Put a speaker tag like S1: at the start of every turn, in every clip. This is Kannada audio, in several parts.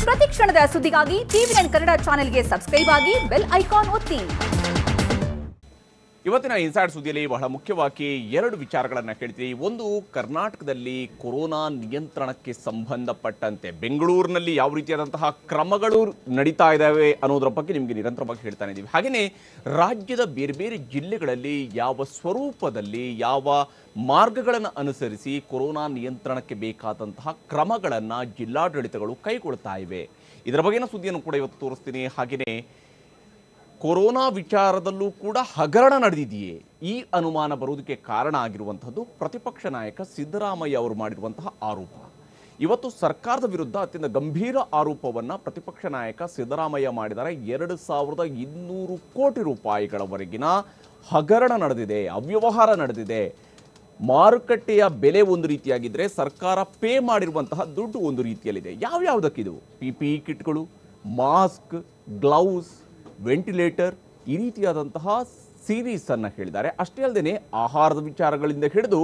S1: ಪ್ರತಿ ಕ್ಷಣದ ಸುದ್ದಿಗಾಗಿ ಟಿವಿ9 ಕನ್ನಡ ಚಾನೆಲ್ಗೆ ಸಬ್ಸ್ಕ್ರೈಬ್ ಆಗಿ ಬೆಲ್ ಐಕಾನ್ ಒತ್ತಿ.
S2: ಇವತ್ತಿನ ಇನ್ಸೈಡ್ ಸುದ್ದಿಯಲ್ಲಿ ಬಹಳ ಮುಖ್ಯವಾಗಿ ಎರಡು ವಿಚಾರಗಳನ್ನು ಹೇಳ್ತೀವಿ. ಒಂದು, ಕರ್ನಾಟಕದಲ್ಲಿ ಕೊರೋನಾ ನಿಯಂತ್ರಣಕ್ಕೆ ಸಂಬಂಧಪಟ್ಟಂತೆ ಬೆಂಗಳೂರಿನಲ್ಲಿ ಯಾವ ರೀತಿಯಾದಂತಹ ಕ್ರಮಗಳು ನಡೀತಾ ಇದ್ದಾವೆ ಅನ್ನೋದರ ಬಗ್ಗೆ ನಿಮಗೆ ನಿರಂತರವಾಗಿ ಹೇಳ್ತಾನೆ ಇದ್ದೀವಿ. ಹಾಗೆಯೇ ರಾಜ್ಯದ ಬೇರೆ ಬೇರೆ ಜಿಲ್ಲೆಗಳಲ್ಲಿ ಯಾವ ಸ್ವರೂಪದಲ್ಲಿ ಯಾವ ಮಾರ್ಗಗಳನ್ನು ಅನುಸರಿಸಿ ಕೊರೋನಾ ನಿಯಂತ್ರಣಕ್ಕೆ ಬೇಕಾದಂತಹ ಕ್ರಮಗಳನ್ನು ಜಿಲ್ಲಾಡಳಿತಗಳು ಕೈಗೊಳ್ತಾ ಇವೆ. ಇದರ ಬಗ್ಗೆನ ಸುದ್ದಿಯನ್ನು ಕೂಡ ಇವತ್ತು ತೋರಿಸ್ತೀನಿ. ಹಾಗೆಯೇ ಕೊರೋನಾ ವಿಚಾರದಲ್ಲೂ ಕೂಡ ಹಗರಣ ನಡೆದಿದೆಯೇ, ಈ ಅನುಮಾನ ಬರುವುದಕ್ಕೆ ಕಾರಣ ಆಗಿರುವಂಥದ್ದು ಪ್ರತಿಪಕ್ಷ ನಾಯಕ ಸಿದ್ದರಾಮಯ್ಯ ಅವರು ಮಾಡಿರುವಂತಹ ಆರೋಪ. ಇವತ್ತು ಸರ್ಕಾರದ ವಿರುದ್ಧ ಅತ್ಯಂತ ಗಂಭೀರ ಆರೋಪವನ್ನು ಪ್ರತಿಪಕ್ಷ ನಾಯಕ ಸಿದ್ದರಾಮಯ್ಯ ಮಾಡಿದ್ದಾರೆ. 2200 ಕೋಟಿ ರೂಪಾಯಿಗಳವರೆಗಿನ ಹಗರಣ ನಡೆದಿದೆ, ಅವ್ಯವಹಾರ ನಡೆದಿದೆ. ಮಾರುಕಟ್ಟೆಯ ಬೆಲೆ ಒಂದು ರೀತಿಯಾಗಿದ್ದರೆ ಸರ್ಕಾರ ಪೇ ಮಾಡಿರುವಂತಹ ದುಡ್ಡು ಒಂದು ರೀತಿಯಲ್ಲಿದೆ. ಯಾವ್ಯಾವುದಕ್ಕಿದು? PPE ಕಿಟ್ಗಳು, ಮಾಸ್ಕ್, ಗ್ಲೌಸ್, ವೆಂಟಿಲೇಟರ್, ಈ ರೀತಿಯಾದಂತಹ ಸೀರೀಸನ್ನು ಹೇಳಿದ್ದಾರೆ. ಅಷ್ಟೇ ಅಲ್ಲದೆ ಆಹಾರದ ವಿಚಾರಗಳಿಂದ ಹಿಡಿದು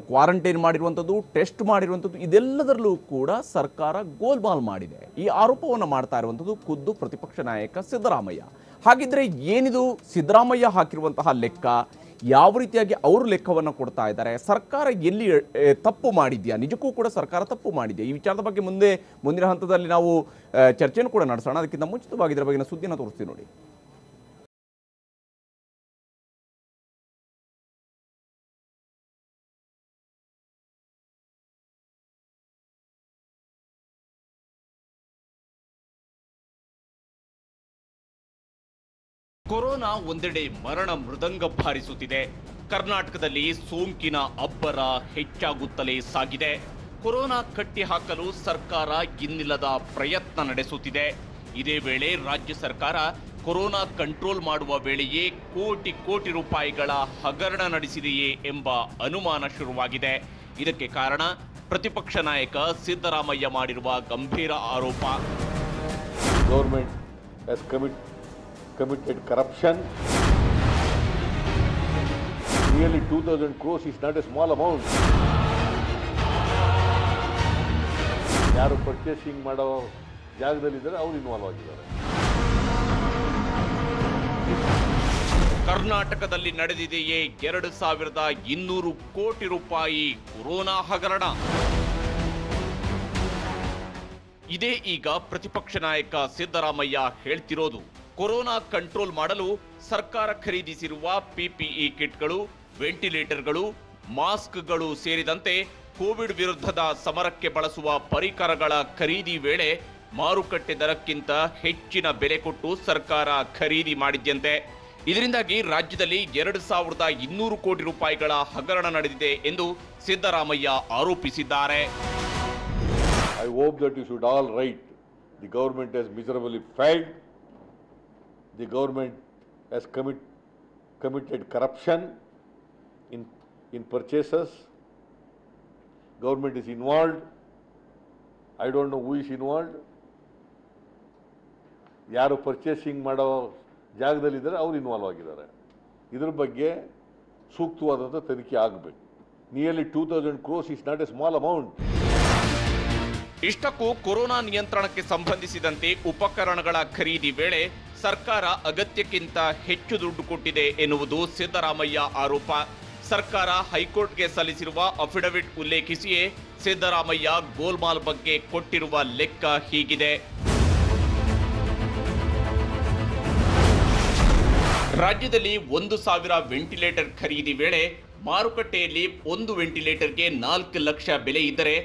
S2: ಕ್ವಾರಂಟೈನ್ ಮಾಡಿರುವಂಥದ್ದು, ಟೆಸ್ಟ್ ಮಾಡಿರುವಂಥದ್ದು, ಇದೆಲ್ಲದರಲ್ಲೂ ಕೂಡ ಸರ್ಕಾರ ಗೋಲ್ಮಾಲ್ ಮಾಡಿದೆ. ಈ ಆರೋಪವನ್ನು ಮಾಡ್ತಾ ಇರುವಂಥದ್ದು ಖುದ್ದು ಪ್ರತಿಪಕ್ಷ ನಾಯಕ ಸಿದ್ದರಾಮಯ್ಯ. ಹಾಗಿದ್ರೆ ಏನಿದು ಸಿದ್ದರಾಮಯ್ಯ ಹಾಕಿರುವಂತಹ ಲೆಕ್ಕ? ಯಾವ ರೀತಿಯಾಗಿ ಅವರು ಲೆಕ್ಕವನ್ನು ಕೊಡ್ತಾ ಇದ್ದಾರೆ? ಸರ್ಕಾರ ಎಲ್ಲಿ ತಪ್ಪು ಮಾಡಿದ್ಯಾ? ನಿಜಕ್ಕೂ ಕೂಡ ಸರ್ಕಾರ ತಪ್ಪು ಮಾಡಿದೆಯಾ? ಈ ವಿಚಾರದ ಬಗ್ಗೆ ಮುಂದಿನ ಹಂತದಲ್ಲಿ ನಾವು ಚರ್ಚೆಯನ್ನು ಕೂಡ ನಡೆಸೋಣ. ಅದಕ್ಕಿಂತ ಮುಂಚಿತವಾಗಿ ಇದರ ಬಗ್ಗೆನ ಸುದ್ದಿಯನ್ನು ತೋರಿಸ್ತೀವಿ ನೋಡಿ. ಕೊರೋನಾ ಒಂದೆಡೆ ಮರಣ ಮೃದಂಗ ಬಾರಿಸುತ್ತಿದೆ. ಕರ್ನಾಟಕದಲ್ಲಿ ಸೋಂಕಿನ ಅಬ್ಬರ ಹೆಚ್ಚಾಗುತ್ತಲೇ ಸಾಗಿದೆ. ಕೊರೋನಾ ಕಟ್ಟಿ ಹಾಕಲು ಸರ್ಕಾರ ಇನ್ನಿಲ್ಲದ ಪ್ರಯತ್ನ ನಡೆಸುತ್ತಿದೆ. ಇದೇ ವೇಳೆ ರಾಜ್ಯ ಸರ್ಕಾರ ಕೊರೋನಾ ಕಂಟ್ರೋಲ್ ಮಾಡುವ ವೇಳೆಯೇ ಕೋಟಿ ರೂಪಾಯಿಗಳ ಹಗರಣ ನಡೆಸಿದೆಯೇ ಎಂಬ ಅನುಮಾನ ಶುರುವಾಗಿದೆ. ಇದಕ್ಕೆ ಕಾರಣ ಪ್ರತಿಪಕ್ಷ ನಾಯಕ ಸಿದ್ದರಾಮಯ್ಯ ಮಾಡಿರುವ ಗಂಭೀರ ಆರೋಪ.
S3: Government has committed corruption. Nearly 2000 crores is not a small amount. ಯಾರು ಪರ್ಚೇಸಿಂಗ್ ಮಾಡೋ ಜಾಗದಲ್ಲಿದ್ದಾರೆ ಅವರು ಇನ್ವಾಲ್ವ್ ಆಗಿದ್ದಾರೆ.
S2: ಕರ್ನಾಟಕದಲ್ಲಿ ನಡೆದಿದೆಯೇ 2200 ಕೋಟಿ ರೂಪಾಯಿ ಕೊರೋನಾ ಹಗರಣ? ಇದೇ ಈಗ ಪ್ರತಿಪಕ್ಷ ನಾಯಕ ಸಿದ್ದರಾಮಯ್ಯ ಹೇಳ್ತಿರೋದು. ಕೊರೋನಾ ಕಂಟ್ರೋಲ್ ಮಾಡಲು ಸರ್ಕಾರ ಖರೀದಿಸಿರುವ PPE ಕಿಟ್ಗಳು, ವೆಂಟಿಲೇಟರ್ಗಳು, ಮಾಸ್ಕ್ಗಳು ಸೇರಿದಂತೆ ಕೋವಿಡ್ ವಿರುದ್ಧದ ಸಮರಕ್ಕೆ ಬಳಸುವ ಪರಿಕರಗಳ ಖರೀದಿ ವೇಳೆ ಮಾರುಕಟ್ಟೆ ದರಕ್ಕಿಂತ ಹೆಚ್ಚಿನ ಬೆಲೆ ಕೊಟ್ಟು ಸರ್ಕಾರ ಖರೀದಿ ಮಾಡಿದ್ಯಂತೆ. ಇದರಿಂದಾಗಿ ರಾಜ್ಯದಲ್ಲಿ 2200 ಕೋಟಿ ರೂಪಾಯಿಗಳ ಹಗರಣ ನಡೆದಿದೆ ಎಂದು ಸಿದ್ದರಾಮಯ್ಯ ಆರೋಪಿಸಿದ್ದಾರೆ.
S3: I hope that you should all write, the government has miserably failed. The government has committed corruption in purchases. Government is involved. I don't know who is involved. ಯಾರು ಪರ್ಚೇಸಿಂಗ್ ಮಾಡೋ ಜಾಗದಲ್ಲಿದ್ದಾರೆ ಅವರು ಇನ್ವಾಲ್ವ್ ಆಗಿದ್ದಾರೆ. ಇದರ ಬಗ್ಗೆ ಸೂಕ್ತವಾದಂಥ ತನಿಖೆ ಆಗಬೇಕು. Nearly 2000 crores is not a small amount.
S2: ಇಷ್ಟಕ್ಕೂ ಕೊರೋನಾ ನಿಯಂತ್ರಣಕ್ಕೆ ಸಂಬಂಧಿಸಿದಂತೆ ಉಪಕರಣಗಳ ಖರೀದಿ ವೇಳೆ ಸರ್ಕಾರ ಅಗತ್ಯಕ್ಕಿಂತ ಹೆಚ್ಚು ದುಡ್ಡು ಕೊಟ್ಟಿದೆ ಎನ್ನುವುದು ಸಿದ್ದರಾಮಯ್ಯ ಆರೋಪ. ಸರ್ಕಾರ ಹೈಕೋರ್ಟ್ಗೆ ಸಲ್ಲಿಸಿರುವ ಅಫಿಡವಿಟ್ ಉಲ್ಲೇಖಿಸಿಯೇ ಸಿದ್ದರಾಮಯ್ಯ ಗೋಲ್ಮಾಲ್ ಬಗ್ಗೆ ಕೊಟ್ಟಿರುವ ಲೆಕ್ಕ ಹೀಗಿದೆ. ರಾಜ್ಯದಲ್ಲಿ 1000 ವೆಂಟಿಲೇಟರ್ ಖರೀದಿ ವೇಳೆ ಮಾರುಕಟ್ಟೆಯಲ್ಲಿ ಒಂದು ವೆಂಟಿಲೇಟರ್ಗೆ 4 ಲಕ್ಷ ಬೆಲೆ ಇದ್ದರೆ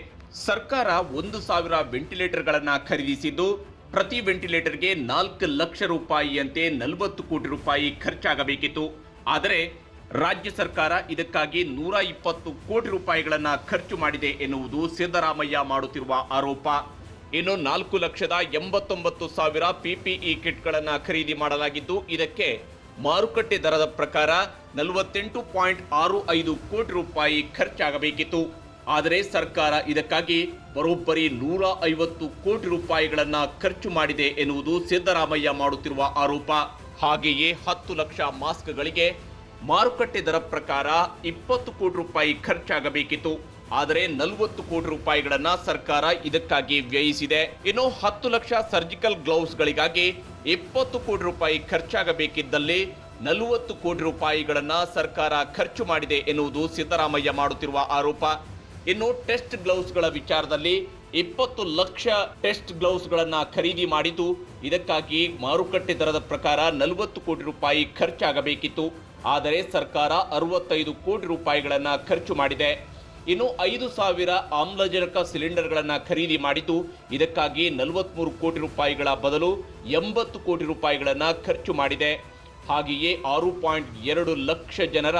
S2: ಸರ್ಕಾರ 1000 ವೆಂಟಿಲೇಟರ್ಗಳನ್ನು ಖರೀದಿಸಿದ್ದು ಪ್ರತಿ ವೆಂಟಿಲೇಟರ್ಗೆ 4 ಲಕ್ಷ ರೂಪಾಯಿಯಂತೆ 40 ಕೋಟಿ ರೂಪಾಯಿ ಖರ್ಚಾಗಬೇಕಿತ್ತು. ಆದರೆ ರಾಜ್ಯ ಸರ್ಕಾರ ಇದಕ್ಕಾಗಿ 120 ಕೋಟಿ ರೂಪಾಯಿಗಳನ್ನು ಖರ್ಚು ಮಾಡಿದೆ ಎನ್ನುವುದು ಸಿದ್ದರಾಮಯ್ಯ ಮಾಡುತ್ತಿರುವ ಆರೋಪ. ಇನ್ನು 4,89,000 PPE ಕಿಟ್ಗಳನ್ನು ಖರೀದಿ ಮಾಡಲಾಗಿದ್ದು ಇದಕ್ಕೆ ಮಾರುಕಟ್ಟೆ ದರದ ಪ್ರಕಾರ 48.65 ಕೋಟಿ ರೂಪಾಯಿ ಖರ್ಚಾಗಬೇಕಿತ್ತು. ಆದರೆ ಸರ್ಕಾರ ಇದಕ್ಕಾಗಿ ಬರೋಬ್ಬರಿ 150 ಕೋಟಿ ರೂಪಾಯಿಗಳನ್ನು ಖರ್ಚು ಮಾಡಿದೆ ಎನ್ನುವುದು ಸಿದ್ದರಾಮಯ್ಯ ಮಾಡುತ್ತಿರುವ ಆರೋಪ. ಹಾಗೆಯೇ 10 ಲಕ್ಷ ಮಾಸ್ಕ್ಗಳಿಗೆ ಮಾರುಕಟ್ಟೆ ದರ ಪ್ರಕಾರ 20 ಕೋಟಿ ರೂಪಾಯಿ ಖರ್ಚಾಗಬೇಕಿತ್ತು. ಆದರೆ 40 ಕೋಟಿ ರೂಪಾಯಿಗಳನ್ನ ಸರ್ಕಾರ ಇದಕ್ಕಾಗಿ ವ್ಯಯಿಸಿದೆ. ಇನ್ನು 10 ಲಕ್ಷ ಸರ್ಜಿಕಲ್ ಗ್ಲೌಸ್ಗಳಿಗಾಗಿ 20 ಕೋಟಿ ರೂಪಾಯಿ ಖರ್ಚಾಗಬೇಕಿದ್ದಲ್ಲಿ 40 ಕೋಟಿ ರೂಪಾಯಿಗಳನ್ನ ಸರ್ಕಾರ ಖರ್ಚು ಮಾಡಿದೆ ಎನ್ನುವುದು ಸಿದ್ದರಾಮಯ್ಯ ಮಾಡುತ್ತಿರುವ ಆರೋಪ. ಇನ್ನು ಟೆಸ್ಟ್ ಗ್ಲೌಸ್ಗಳ ವಿಚಾರದಲ್ಲಿ 20 ಲಕ್ಷ ಟೆಸ್ಟ್ ಗ್ಲೌಸ್ಗಳನ್ನ ಖರೀದಿ ಮಾಡಿದ್ದು, ಇದಕ್ಕಾಗಿ ಮಾರುಕಟ್ಟೆ ದರದ ಪ್ರಕಾರ 40 ಕೋಟಿ ರೂಪಾಯಿ ಖರ್ಚಾಗಬೇಕಿತ್ತು. ಆದರೆ ಸರ್ಕಾರ 65 ಕೋಟಿ ರೂಪಾಯಿಗಳನ್ನ ಖರ್ಚು ಮಾಡಿದೆ. ಇನ್ನು 5,000 ಆಮ್ಲಜನಕ ಸಿಲಿಂಡರ್ಗಳನ್ನ ಖರೀದಿ ಮಾಡಿದ್ದು, ಇದಕ್ಕಾಗಿ 43 ಕೋಟಿ ರೂಪಾಯಿಗಳ ಬದಲು 80 ಕೋಟಿ ರೂಪಾಯಿಗಳನ್ನ ಖರ್ಚು ಮಾಡಿದೆ. ಹಾಗೆಯೇ 6.2 ಲಕ್ಷ ಜನರ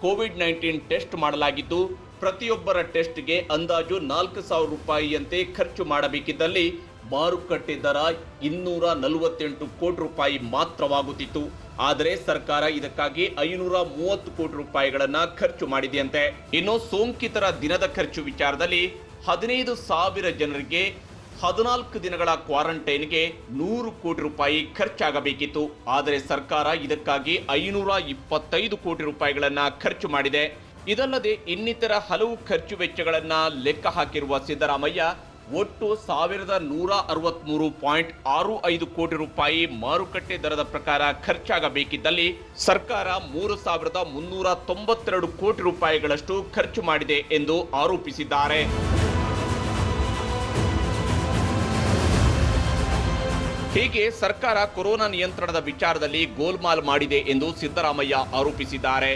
S2: ಕೋವಿಡ್-19 ಟೆಸ್ಟ್ ಮಾಡಲಾಗಿದ್ದು, ಪ್ರತಿಯೊಬ್ಬರ ಟೆಸ್ಟ್ಗೆ ಅಂದಾಜು 4,000 ರೂಪಾಯಿಯಂತೆ ಖರ್ಚು ಮಾಡಬೇಕಿದ್ದಲ್ಲಿ ಮಾರುಕಟ್ಟೆ ದರ 248 ಕೋಟಿ ರೂಪಾಯಿ ಮಾತ್ರವಾಗುತ್ತಿತ್ತು. ಆದರೆ ಸರ್ಕಾರ ಇದಕ್ಕಾಗಿ 530 ಕೋಟಿ ರೂಪಾಯಿಗಳನ್ನ ಖರ್ಚು ಮಾಡಿದೆಯಂತೆ. ಇನ್ನು ಸೋಂಕಿತರ ದಿನದ ಖರ್ಚು ವಿಚಾರದಲ್ಲಿ 15,000 ಜನರಿಗೆ 14 ದಿನಗಳ ಕ್ವಾರಂಟೈನ್ಗೆ 100 ಕೋಟಿ ರೂಪಾಯಿ ಖರ್ಚಾಗಬೇಕಿತ್ತು. ಆದರೆ ಸರ್ಕಾರ ಇದಕ್ಕಾಗಿ 525 ಕೋಟಿ ರೂಪಾಯಿಗಳನ್ನ ಖರ್ಚು ಮಾಡಿದೆ. ಇದಲ್ಲದೆ ಇನ್ನಿತರ ಹಲವು ಖರ್ಚು ವೆಚ್ಚಗಳನ್ನ ಲೆಕ್ಕ ಹಾಕಿರುವ ಸಿದ್ದರಾಮಯ್ಯ ಒಟ್ಟು 1,163.65 ಕೋಟಿ ರೂಪಾಯಿ ಮಾರುಕಟ್ಟೆ ದರದ ಪ್ರಕಾರ ಖರ್ಚಾಗಬೇಕಿದ್ದಲ್ಲಿ ಸರ್ಕಾರ 3,392 ಕೋಟಿ ರೂಪಾಯಿಗಳಷ್ಟು ಖರ್ಚು ಮಾಡಿದೆ ಎಂದು ಆರೋಪಿಸಿದ್ದಾರೆ. ಹೀಗೆ ಸರ್ಕಾರ ಕೊರೋನಾ ನಿಯಂತ್ರಣದ ವಿಚಾರದಲ್ಲಿ ಗೋಲ್ಮಾಲ್ ಮಾಡಿದೆ ಎಂದು ಸಿದ್ದರಾಮಯ್ಯ ಆರೋಪಿಸಿದ್ದಾರೆ.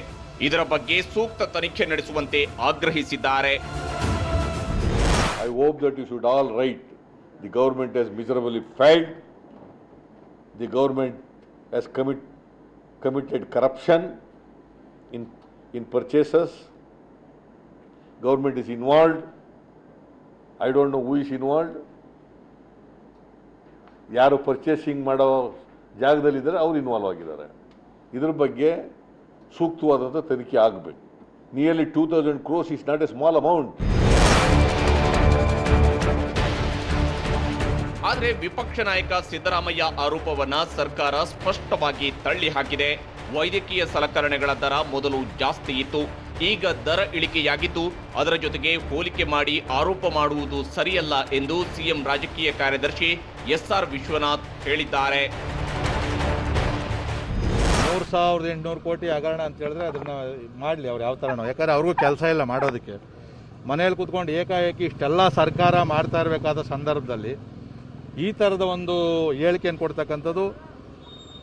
S2: ಇದರ ಬಗ್ಗೆ ಸೂಕ್ತ ತನಿಖೆ ನಡೆಸುವಂತೆ ಆಗ್ರಹಿಸಿದ್ದಾರೆ.
S3: I hope that you should all write, the government has miserably failed, the government has committed corruption in purchases, government is involved, I don't know who is involved, ಯಾರು ಪರ್ಚೇಸಿಂಗ್ ಮಾಡೋ ಜಾಗದಲ್ಲಿದ್ದಾರೆ ಅವರು ಇನ್ವಾಲ್ವ್ ಆಗಿದ್ದಾರೆ. ಇದರ ಬಗ್ಗೆ ಸೂಕ್ತವಾದಂಥ ತನಿಖೆ ಆಗಬೇಕು. Nearly 2,000 crores is not a small amount.
S2: ಆದರೆ ವಿಪಕ್ಷ ನಾಯಕ ಸಿದ್ದರಾಮಯ್ಯ ಆರೋಪವನ್ನ ಸರ್ಕಾರ ಸ್ಪಷ್ಟವಾಗಿ ತಳ್ಳಿ ಹಾಕಿದೆ. ವೈದ್ಯಕೀಯ ಸಲಕರಣೆಗಳ ದರ ಮೊದಲು ಜಾಸ್ತಿ ಇತ್ತು, ಈಗ ದರ ಇಳಿಕೆಯಾಗಿದ್ದು ಅದರ ಜೊತೆಗೆ ಹೋಲಿಕೆ ಮಾಡಿ ಆರೋಪ ಮಾಡುವುದು ಸರಿಯಲ್ಲ ಎಂದು ಸಿಎಂ ರಾಜಕೀಯ ಕಾರ್ಯದರ್ಶಿ ಎಸ್ಆರ್ ವಿಶ್ವನಾಥ್ ಹೇಳಿದ್ದಾರೆ.
S4: 3,800 ಕೋಟಿ ಹಗರಣ ಅಂತ ಹೇಳಿದ್ರೆ ಅದನ್ನ ಮಾಡಲಿ ಅವ್ರು ಯಾವ ಥರನೋ, ಯಾಕಂದರೆ ಅವ್ರಿಗೂ ಕೆಲಸ ಇಲ್ಲ ಮಾಡೋದಕ್ಕೆ. ಮನೆಯಲ್ಲಿ ಕೂತ್ಕೊಂಡು ಏಕಾಏಕಿ ಇಷ್ಟೆಲ್ಲ ಸರ್ಕಾರ ಮಾಡ್ತಾ ಇರಬೇಕಾದ ಸಂದರ್ಭದಲ್ಲಿ ಈ ಥರದ ಒಂದು ಹೇಳಿಕೆಯನ್ನು ಕೊಡ್ತಕ್ಕಂಥದ್ದು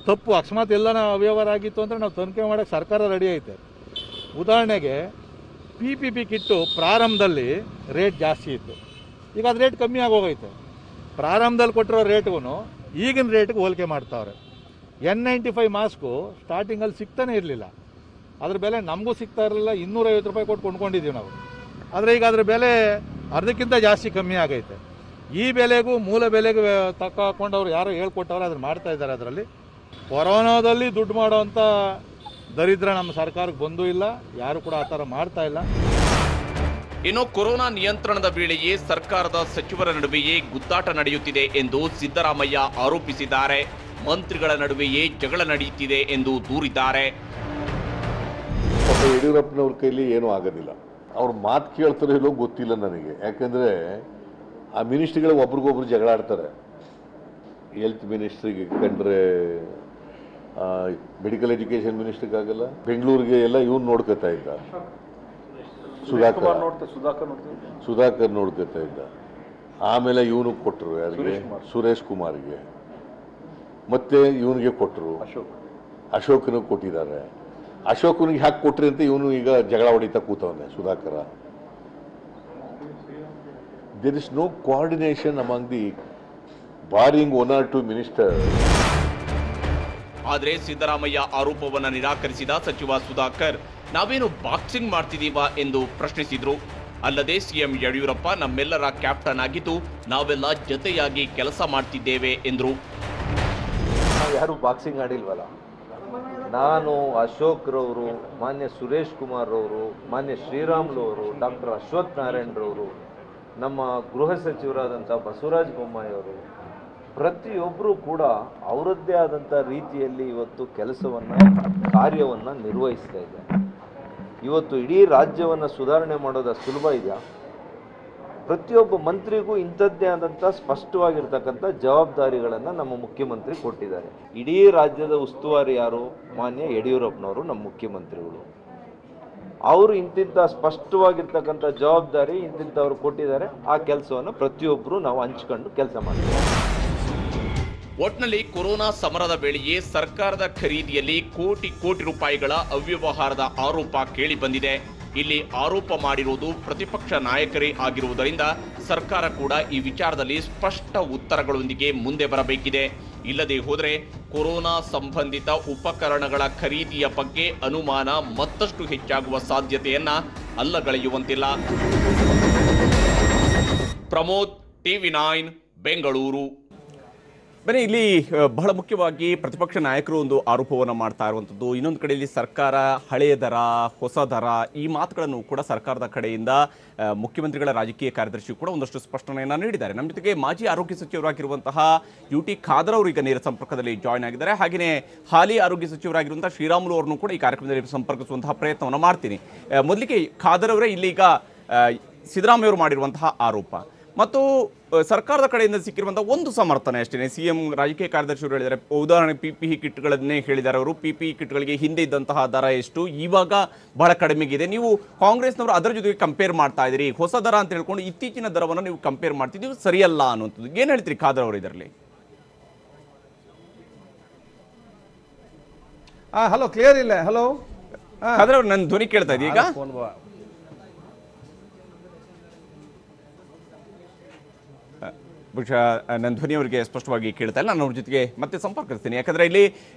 S4: ತಪ್ಪು. ಅಕಸ್ಮಾತ್ ಎಲ್ಲ ಅವ್ಯವಹಾರ ಆಗಿತ್ತು ಅಂದರೆ ನಾವು ತನಿಖೆ ಮಾಡೋಕ್ಕೆ ಸರ್ಕಾರ ರೆಡಿ ಐತೆ. ಉದಾಹರಣೆಗೆ PPP ಕಿಟ್ಟು ಪ್ರಾರಂಭದಲ್ಲಿ ರೇಟ್ ಜಾಸ್ತಿ ಇತ್ತು, ಈಗ ಅದು ರೇಟ್ ಕಮ್ಮಿ ಆಗೋಗೈತೆ. ಪ್ರಾರಂಭದಲ್ಲಿ ಕೊಟ್ಟಿರೋ ರೇಟ್ಗೂ ಈಗಿನ ರೇಟ್ಗೆ ಹೋಲಿಕೆ ಮಾಡ್ತಾವ್ರೆ. N95 ಮಾಸ್ಕು ಸ್ಟಾರ್ಟಿಂಗಲ್ಲಿ ಸಿಗ್ತಾನೆ ಇರಲಿಲ್ಲ, ಅದ್ರ ಬೆಲೆ ನಮಗೂ ಸಿಗ್ತಾ ಇರಲಿಲ್ಲ. 250 ರೂಪಾಯಿ ಕೊಟ್ಟು ಕೊಂಡ್ಕೊಂಡಿದ್ದೀವಿ ನಾವು. ಆದರೆ ಈಗ ಅದ್ರ ಬೆಲೆ ಅರ್ಧಕ್ಕಿಂತ ಜಾಸ್ತಿ ಕಮ್ಮಿ ಆಗೈತೆ. ಈ ಬೆಲೆಗೂ ಮೂಲ ಬೆಲೆಗೂ ತಕ್ಕ ಹಾಕೊಂಡವ್ರು ಯಾರೋ ಹೇಳ್ಕೊಟ್ಟವ್ರು ಅದನ್ನು ಮಾಡ್ತಾ ಇದ್ದಾರೆ. ಅದರಲ್ಲಿ ಕೊರೋನಾದಲ್ಲಿ ದುಡ್ಡು ಮಾಡೋವಂಥ ದರಿದ್ರ ನಮ್ಮ ಸರ್ಕಾರಕ್ಕೆ ಬಂದೂ ಇಲ್ಲ, ಯಾರು ಕೂಡ ಆ ಥರ ಮಾಡ್ತಾ ಇಲ್ಲ.
S2: ಇನ್ನು ಕೊರೋನಾ ನಿಯಂತ್ರಣದ ವೇಳೆಯೇ ಸರ್ಕಾರದ ಸಚಿವರ ನಡುವೆಯೇ ಗುದ್ದಾಟ ನಡೆಯುತ್ತಿದೆ ಎಂದು ಸಿದ್ದರಾಮಯ್ಯ ಆರೋಪಿಸಿದ್ದಾರೆ. ಮಂತ್ರಿಗಳ ನಡುವೆಯೇ ಜಗಳ ನಡೆಯುತ್ತಿದೆ ಎಂದು ದೂರಿದ್ದಾರೆ.
S3: ಯಡಿಯೂರಪ್ಪನವ್ರ ಕೈಲಿ ಏನೂ ಆಗೋದಿಲ್ಲ. ಅವ್ರ ಮಾತು ಕೇಳ್ತಾರೋ ಇಲ್ಲೋ ಗೊತ್ತಿಲ್ಲ ನನಗೆ. ಯಾಕಂದರೆ ಆ ಮಿನಿಸ್ಟ್ರಿಗಳು ಒಬ್ರಿಗೊಬ್ರು ಜಗಳ ಆಡ್ತಾರೆ. ಹೆಲ್ತ್ ಮಿನಿಸ್ಟ್ರಿಗೆ ಕಂಡ್ರೆ ಮೆಡಿಕಲ್ ಎಜುಕೇಷನ್ ಮಿನಿಸ್ಟ್ರಿಗಾಗಲ್ಲ. ಬೆಂಗಳೂರಿಗೆ ಎಲ್ಲ ಇವನು ನೋಡ್ಕೊತಾ ಇದ್ದ, ಸುಧಾಕರ್ ನೋಡ್ಕೊತಾ ಇದ್ದ. ಆಮೇಲೆ ಇವನು ಕೊಟ್ಟರು ಯಾರಿಗೆ, ಸುರೇಶ್ ಕುಮಾರ್ಗೆ. ಮತ್ತೆ ಇವನಿಗೆ ಕೊಟ್ಟರು, ಅಶೋಕನಿಗೆ ಕೊಟ್ಟಿದ್ದಾರೆ. ಅಶೋಕನಿಗೆ ಹಾಕಿ ಕೊಟ್ರಿ ಅಂತ ಇವನು ಈಗ ಜಗಳ ಹೊಡಿತಾ ಕೂತವನೆ Sudhakar. There is no coordination among the barring 1 or 2 minister.
S2: ಆದರೆ ಸಿದ್ದರಾಮಯ್ಯ ಆರೋಪವನ್ನು ನಿರಾಕರಿಸಿದ ಸಚಿವ ಸುಧಾಕರ್ ನಾವೇನು ಬಾಕ್ಸಿಂಗ್ ಮಾಡ್ತಿದೀವಾ ಎಂದು ಪ್ರಶ್ನಿಸಿದ್ರು. ಅಲ್ಲದೆ ಸಿಎಂ ಯಡಿಯೂರಪ್ಪ ನಮ್ಮೆಲ್ಲರ ಕ್ಯಾಪ್ಟನ್ ಆಗಿದ್ದು ನಾವೆಲ್ಲ ಜೊತೆಯಾಗಿ ಕೆಲಸ ಮಾಡ್ತಿದ್ದೇವೆ ಎಂದರು.
S5: ಯಾರು ಬಾಕ್ಸಿಂಗ್ ಆಡಿಲ್ವಲ್ಲ. ನಾನು, ಅಶೋಕ್ ರವರು, ಮಾನ್ಯ ಸುರೇಶ್ ಕುಮಾರ್ ಅವರು, ಮಾನ್ಯ ಶ್ರೀರಾಮುಲು ಅವರು, ಡಾಕ್ಟರ್ ಅಶ್ವಥ್ ನಾರಾಯಣರವರು, ನಮ್ಮ ಗೃಹ ಸಚಿವರಾದಂಥ ಬಸವರಾಜ ಬೊಮ್ಮಾಯಿ ಅವರು, ಪ್ರತಿಯೊಬ್ಬರೂ ಕೂಡ ಅವರದ್ದೇ ಆದಂಥ ರೀತಿಯಲ್ಲಿ ಇವತ್ತು ಕೆಲಸವನ್ನು, ಕಾರ್ಯವನ್ನು ನಿರ್ವಹಿಸ್ತಾ ಇದ್ದಾರೆ. ಇವತ್ತು ಇಡೀ ರಾಜ್ಯವನ್ನು ಸುಧಾರಣೆ ಮಾಡೋದು ಸುಲಭ ಇದೆಯಾ? ಪ್ರತಿಯೊಬ್ಬ ಮಂತ್ರಿಗೂ ಇಂಥದ್ದೇ ಆದಂಥ ಸ್ಪಷ್ಟವಾಗಿರ್ತಕ್ಕಂಥ ಜವಾಬ್ದಾರಿಗಳನ್ನು ನಮ್ಮ ಮುಖ್ಯಮಂತ್ರಿ ಕೊಟ್ಟಿದ್ದಾರೆ. ಇಡೀ ರಾಜ್ಯದ ಉಸ್ತುವಾರಿ ಯಾರು? ಮಾನ್ಯ ಯಡಿಯೂರಪ್ಪನವರು ನಮ್ಮ ಮುಖ್ಯಮಂತ್ರಿಗಳು. ಅವರು ಇಂತಿಂಥ ಸ್ಪಷ್ಟವಾಗಿರ್ತಕ್ಕಂಥ ಜವಾಬ್ದಾರಿ ಇಂತಿಂಥವ್ರು ಕೊಟ್ಟಿದ್ದಾರೆ. ಆ ಕೆಲಸವನ್ನು ಪ್ರತಿಯೊಬ್ಬರು ನಾವು ಹಂಚ್ಕೊಂಡು ಕೆಲಸ ಮಾಡ್ತೀವಿ.
S2: ಒಟ್ನಲ್ಲಿ ಕೊರೋನಾ ಸಮರದ ವೇಳೆಯೇ ಸರ್ಕಾರದ ಖರೀದಿಯಲ್ಲಿ ಕೋಟಿ ರೂಪಾಯಿಗಳ ಅವ್ಯವಹಾರದ ಆರೋಪ ಕೇಳಿ ಬಂದಿದೆ. ಇಲ್ಲಿ ಆರೋಪ ಮಾಡಿರುವುದು ಪ್ರತಿಪಕ್ಷ ನಾಯಕರೇ ಆಗಿರುವುದರಿಂದ ಸರ್ಕಾರ ಕೂಡ ಈ ವಿಚಾರದಲ್ಲಿ ಸ್ಪಷ್ಟ ಉತ್ತರಗಳೊಂದಿಗೆ ಮುಂದೆ ಬರಬೇಕಿದೆ. ಇಲ್ಲದೆ ಹೋದರೆ ಕೊರೋನಾ ಸಂಬಂಧಿತ ಉಪಕರಣಗಳ ಖರೀದಿಯ ಬಗ್ಗೆ ಅನುಮಾನ ಮತ್ತಷ್ಟು ಹೆಚ್ಚಾಗುವ ಸಾಧ್ಯತೆಯನ್ನ ಅಲ್ಲಗಳೆಯುವಂತಿಲ್ಲ. ಪ್ರಮೋದ್, TV9 ಬೆಂಗಳೂರು. ಬನ್ನಿ, ಇಲ್ಲಿ ಬಹಳ ಮುಖ್ಯವಾಗಿ ಪ್ರತಿಪಕ್ಷ ನಾಯಕರು ಒಂದು ಆರೋಪವನ್ನು ಮಾಡ್ತಾ ಇರುವಂಥದ್ದು. ಇನ್ನೊಂದು ಕಡೆಯಲ್ಲಿ ಸರ್ಕಾರ ಹಳೆಯ ದರ, ಹೊಸ ದರ, ಈ ಮಾತುಗಳನ್ನು ಕೂಡ ಸರ್ಕಾರದ ಕಡೆಯಿಂದ ಮುಖ್ಯಮಂತ್ರಿಗಳ ರಾಜಕೀಯ ಕಾರ್ಯದರ್ಶಿ ಕೂಡ ಒಂದಷ್ಟು ಸ್ಪಷ್ಟನೆಯನ್ನು ನೀಡಿದ್ದಾರೆ. ನಮ್ಮ ಜೊತೆಗೆ ಮಾಜಿ ಆರೋಗ್ಯ ಸಚಿವರಾಗಿರುವಂತಹ UT ಖಾದರ್ ಅವರು ಈಗ ನೇರ ಸಂಪರ್ಕದಲ್ಲಿ ಜಾಯ್ನ್ ಆಗಿದ್ದಾರೆ. ಹಾಗೆಯೇ ಹಾಲಿ ಆರೋಗ್ಯ ಸಚಿವರಾಗಿರುವಂತಹ ಶ್ರೀರಾಮುಲು ಅವರನ್ನು ಕೂಡ ಈ ಕಾರ್ಯಕ್ರಮದಲ್ಲಿ ಸಂಪರ್ಕಿಸುವಂತಹ ಪ್ರಯತ್ನವನ್ನು ಮಾಡ್ತೀನಿ. ಮೊದಲಿಗೆ ಖಾದರ್ ಅವರೇ, ಇಲ್ಲಿ ಈಗ ಸಿದ್ದರಾಮಯ್ಯ ಅವರು ಮಾಡಿರುವಂತಹ ಆರೋಪ ಮತ್ತು ಸರ್ಕಾರದ ಕಡೆಯಿಂದ ಸಿಕ್ಕಿರುವಂತಹ ಒಂದು ಸಮರ್ಥನೆ ಅಷ್ಟೇ. CM ರಾಜಕೀಯ ಕಾರ್ಯದರ್ಶಿಯವರು ಹೇಳಿದ್ದಾರೆ, ಉದಾಹರಣೆ PPE ಕಿಟ್ಗಳನ್ನೇ ಹೇಳಿದ್ದಾರೆ ಅವರು. PPE ಕಿಟ್ಗಳಿಗೆ ಹಿಂದೆ ಇದ್ದಂತಹ ದರ ಎಷ್ಟು, ಇವಾಗ ಬಹಳ ಕಡಿಮೆಗಿದೆ. ನೀವು ಕಾಂಗ್ರೆಸ್ನವರು ಅದರ ಜೊತೆಗೆ ಕಂಪೇರ್ ಮಾಡ್ತಾ ಇದ್ದೀರಿ, ಹೊಸ ದರ ಅಂತ ಹೇಳ್ಕೊಂಡು ಇತ್ತೀಚಿನ ದರವನ್ನು ನೀವು ಕಂಪೇರ್ ಮಾಡ್ತಿದ್ದೀವಿ, ಸರಿಯಲ್ಲ ಅನ್ನುವಂಥದ್ದು. ಏನು ಹೇಳ್ತೀರಿ ಖಾದರ್ ಅವರು ಇದರಲ್ಲಿ?
S6: ಹಲೋ, ಕ್ಲಿಯರ್ ಇಲ್ಲ? ಹಲೋ
S2: ಖಾದರ್ ಅವರು, ನನ್ನ ಧ್ವನಿ ಕೇಳ್ತಾ ಇದೆ ಈಗ? ಬಹುಶಃ ನನ್ನ ಧ್ವನಿಯವರಿಗೆ ಸ್ಪಷ್ಟವಾಗಿ ಕೇಳ್ತಾ ಇಲ್ಲ. ನಾನು ಅವ್ರ ಜೊತೆಗೆ ಮತ್ತೆ ಸಂಪರ್ಕಿಸ್ತೀನಿ. ಯಾಕಂದರೆ ಇಲ್ಲಿ